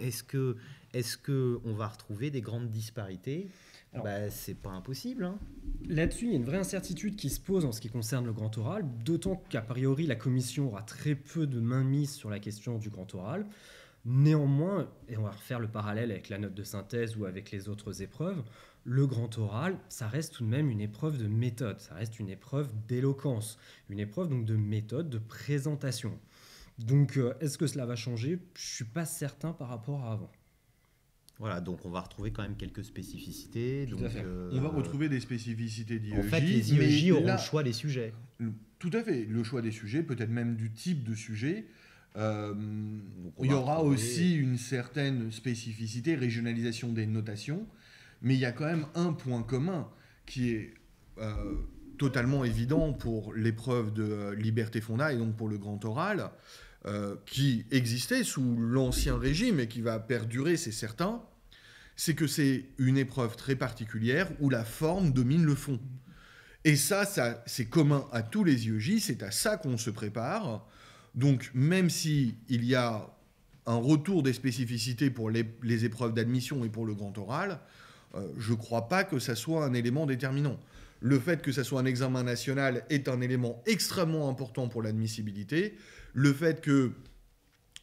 Est-ce que on va retrouver des grandes disparités ? C'est pas impossible. Hein. Là-dessus, il y a une vraie incertitude qui se pose en ce qui concerne le grand oral, d'autant qu'a priori, la commission aura très peu de mainmise sur la question du grand oral. Néanmoins, et on va refaire le parallèle avec la note de synthèse ou avec les autres épreuves, le grand oral, ça reste tout de même une épreuve de méthode, ça reste une épreuve d'éloquence, une épreuve donc de méthode, de présentation. Donc, est-ce que cela va changer ? Je ne suis pas certain par rapport à avant. Voilà, donc on va retrouver quand même quelques spécificités. Tout à fait. On va retrouver des spécificités d'IEJ. En fait, les IEJ auront le choix des sujets. Tout à fait, le choix des sujets, peut-être même du type de sujet. Il y aura aussi une certaine spécificité, régionalisation des notations, mais il y a quand même un point commun qui est totalement évident pour l'épreuve de liberté fonda et donc pour le grand oral, qui existait sous l'ancien régime et qui va perdurer, c'est certain, c'est que c'est une épreuve très particulière où la forme domine le fond. Et ça c'est commun à tous les IEJ, c'est à ça qu'on se prépare. Donc, même s'il y a un retour des spécificités pour les épreuves d'admission et pour le grand oral, je ne crois pas que ça soit un élément déterminant. Le fait que ça soit un examen national est un élément extrêmement important pour l'admissibilité. Le fait que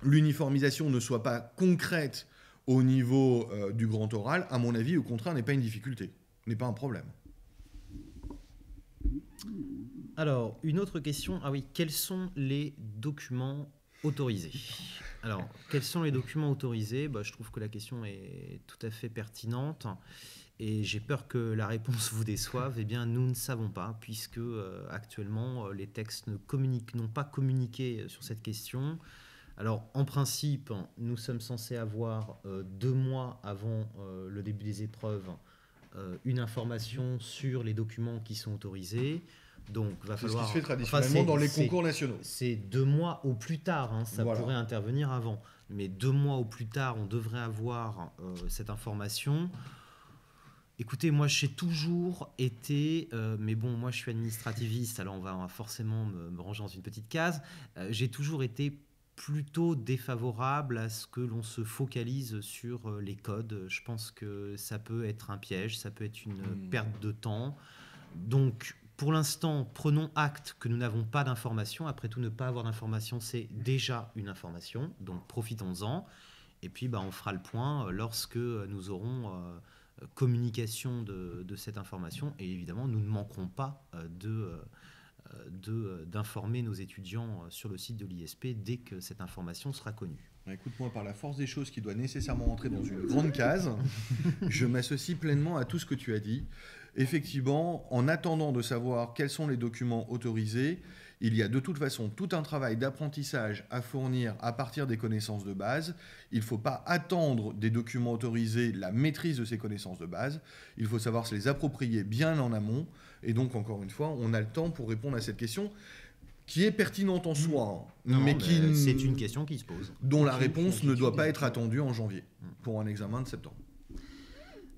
l'uniformisation ne soit pas concrète au niveau du grand oral, à mon avis, au contraire, n'est pas une difficulté, n'est pas un problème. Alors, une autre question. Ah oui, quels sont les documents autorisés ? Alors, quels sont les documents autorisés ? Je trouve que la question est tout à fait pertinente. Et j'ai peur que la réponse vous déçoive. Eh bien, nous ne savons pas, puisque actuellement, les textes n'ont pas communiqué sur cette question. Alors, en principe, nous sommes censés avoir 2 mois avant le début des épreuves une information sur les documents qui sont autorisés. Donc, va falloir. C'est ce qui se fait traditionnellement dans les concours nationaux. C'est 2 mois au plus tard. Ça pourrait intervenir avant. Mais 2 mois au plus tard, on devrait avoir cette information. Écoutez, moi, j'ai toujours été... mais bon, moi, je suis administrativiste, alors on va forcément me ranger dans une petite case. J'ai toujours été plutôt défavorable à ce que l'on se focalise sur les codes. Je pense que ça peut être un piège, ça peut être une perte de temps. Donc, pour l'instant, prenons acte que nous n'avons pas d'informations. Après tout, ne pas avoir d'informations, c'est déjà une information. Donc, profitons-en. Et puis, on fera le point lorsque nous aurons communication de cette information. Et évidemment, nous ne manquerons pas d'informer nos étudiants sur le site de l'ISP dès que cette information sera connue. Écoute-moi, par la force des choses qui doit nécessairement entrer dans une grande case, je m'associe pleinement à tout ce que tu as dit. Effectivement, en attendant de savoir quels sont les documents autorisés, il y a de toute façon tout un travail d'apprentissage à fournir à partir des connaissances de base. Il ne faut pas attendre des documents autorisés la maîtrise de ces connaissances de base. Il faut savoir se les approprier bien en amont. Et donc, encore une fois, on a le temps pour répondre à cette question qui est pertinente en soi, Non, mais qui c'est une question qui se pose. dont la Qui- réponse qui- ne qui- doit qui- pas être attendue en janvier pour un examen de septembre.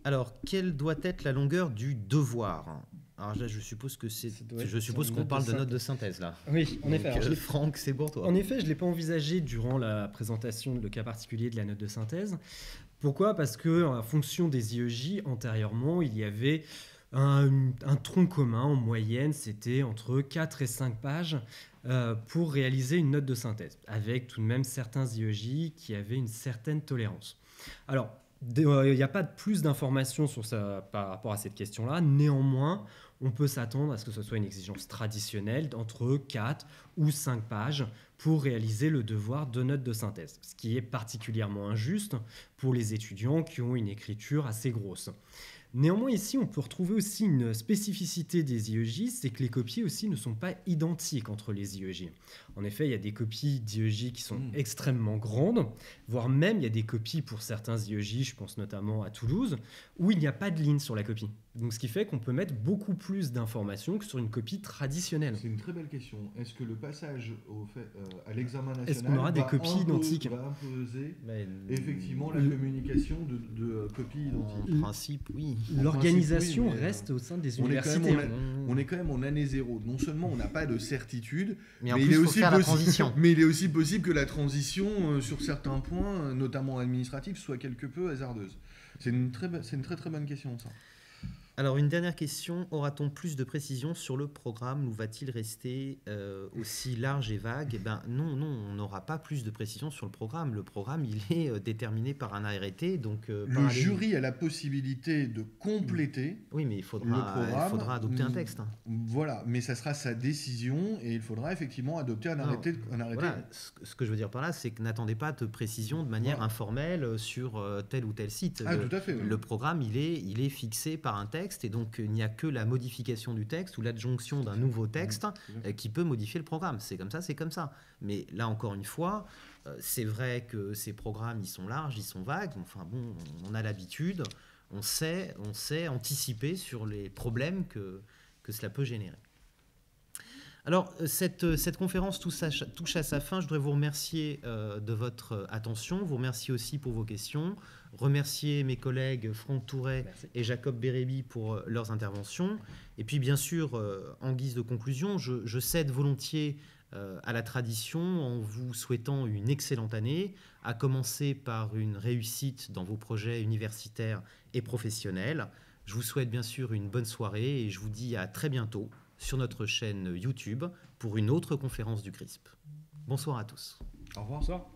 Alors, quelle doit être la longueur du devoir? Alors là, je suppose que Ça doit être je suppose une qu'on note de parle de notes synthèse. de synthèse là. Oui, en effet. Donc, Alors, je l'ai- Franck, c'est pour toi. En effet, je ne l'ai pas envisagé durant la présentation de le cas particulier de la note de synthèse. Pourquoi? Parce que en fonction des IEJ, antérieurement, il y avait un tronc commun en moyenne, c'était entre 4 et 5 pages pour réaliser une note de synthèse, avec tout de même certains IEJ qui avaient une certaine tolérance. Alors, il n'y a pas plus d'informations sur ça par rapport à cette question-là. Néanmoins, on peut s'attendre à ce que ce soit une exigence traditionnelle d'entre 4 ou 5 pages pour réaliser le devoir de note de synthèse, ce qui est particulièrement injuste pour les étudiants qui ont une écriture assez grosse. Néanmoins, ici, on peut retrouver aussi une spécificité des IEJ, c'est que les copies aussi ne sont pas identiques entre les IEJ. En effet, il y a des copies d'IEJ qui sont extrêmement grandes, voire même il y a des copies pour certains IEJ, je pense notamment à Toulouse, où il n'y a pas de ligne sur la copie. Donc, ce qui fait qu'on peut mettre beaucoup plus d'informations que sur une copie traditionnelle. C'est une très belle question. Est-ce que le passage à l'examen national Est-ce qu'on aura des copies identiques va imposer Mais, effectivement la le- communication de copies identiques? en principe, oui. L'organisation principe, oui, mais, reste au sein des on est quand même universités. On est quand même en année zéro. Non seulement on n'a pas de certitude, Mais en mais plus, il est il faut aussi faire la possible- transition. mais il est aussi possible que la transition sur certains points, notamment administratifs, soit quelque peu hasardeuse. C'est une très très bonne question, ça. Alors, une dernière question. Aura-t-on plus de précisions sur le programme ou va-t-il rester aussi large et vague? Eh ben, non, on n'aura pas plus de précisions sur le programme. Le programme, il est déterminé par un arrêté. Donc, par Le un- jury a la possibilité de compléter. Oui, mais il Le faudra programme, adopter un texte. Hein. Voilà, mais ça sera sa décision et il faudra effectivement adopter un Non, arrêté. Voilà, ce que je veux dire par là, c'est que n'attendez pas de précisions de manière Voilà. informelle sur tel ou tel site. Ah, tout à fait. Oui. Le programme, il est fixé par un texte et donc il n'y a que la modification du texte ou l'adjonction d'un nouveau texte qui peut modifier le programme. C'est comme ça, c'est comme ça. Mais là, encore une fois, c'est vrai que ces programmes, ils sont larges, ils sont vagues. Enfin bon, on a l'habitude, on sait anticiper sur les problèmes que cela peut générer. Alors, cette conférence touche à sa fin. Je voudrais vous remercier de votre attention, vous remercier aussi pour vos questions, remercier mes collègues Franck Touret Merci. et Jacob Bérébi pour leurs interventions. Et puis, bien sûr, en guise de conclusion, je cède volontiers à la tradition en vous souhaitant une excellente année, à commencer par une réussite dans vos projets universitaires et professionnels. Je vous souhaite bien sûr une bonne soirée et je vous dis à très bientôt sur notre chaîne YouTube pour une autre conférence du CRISP. Bonsoir à tous. Au revoir. Bonsoir.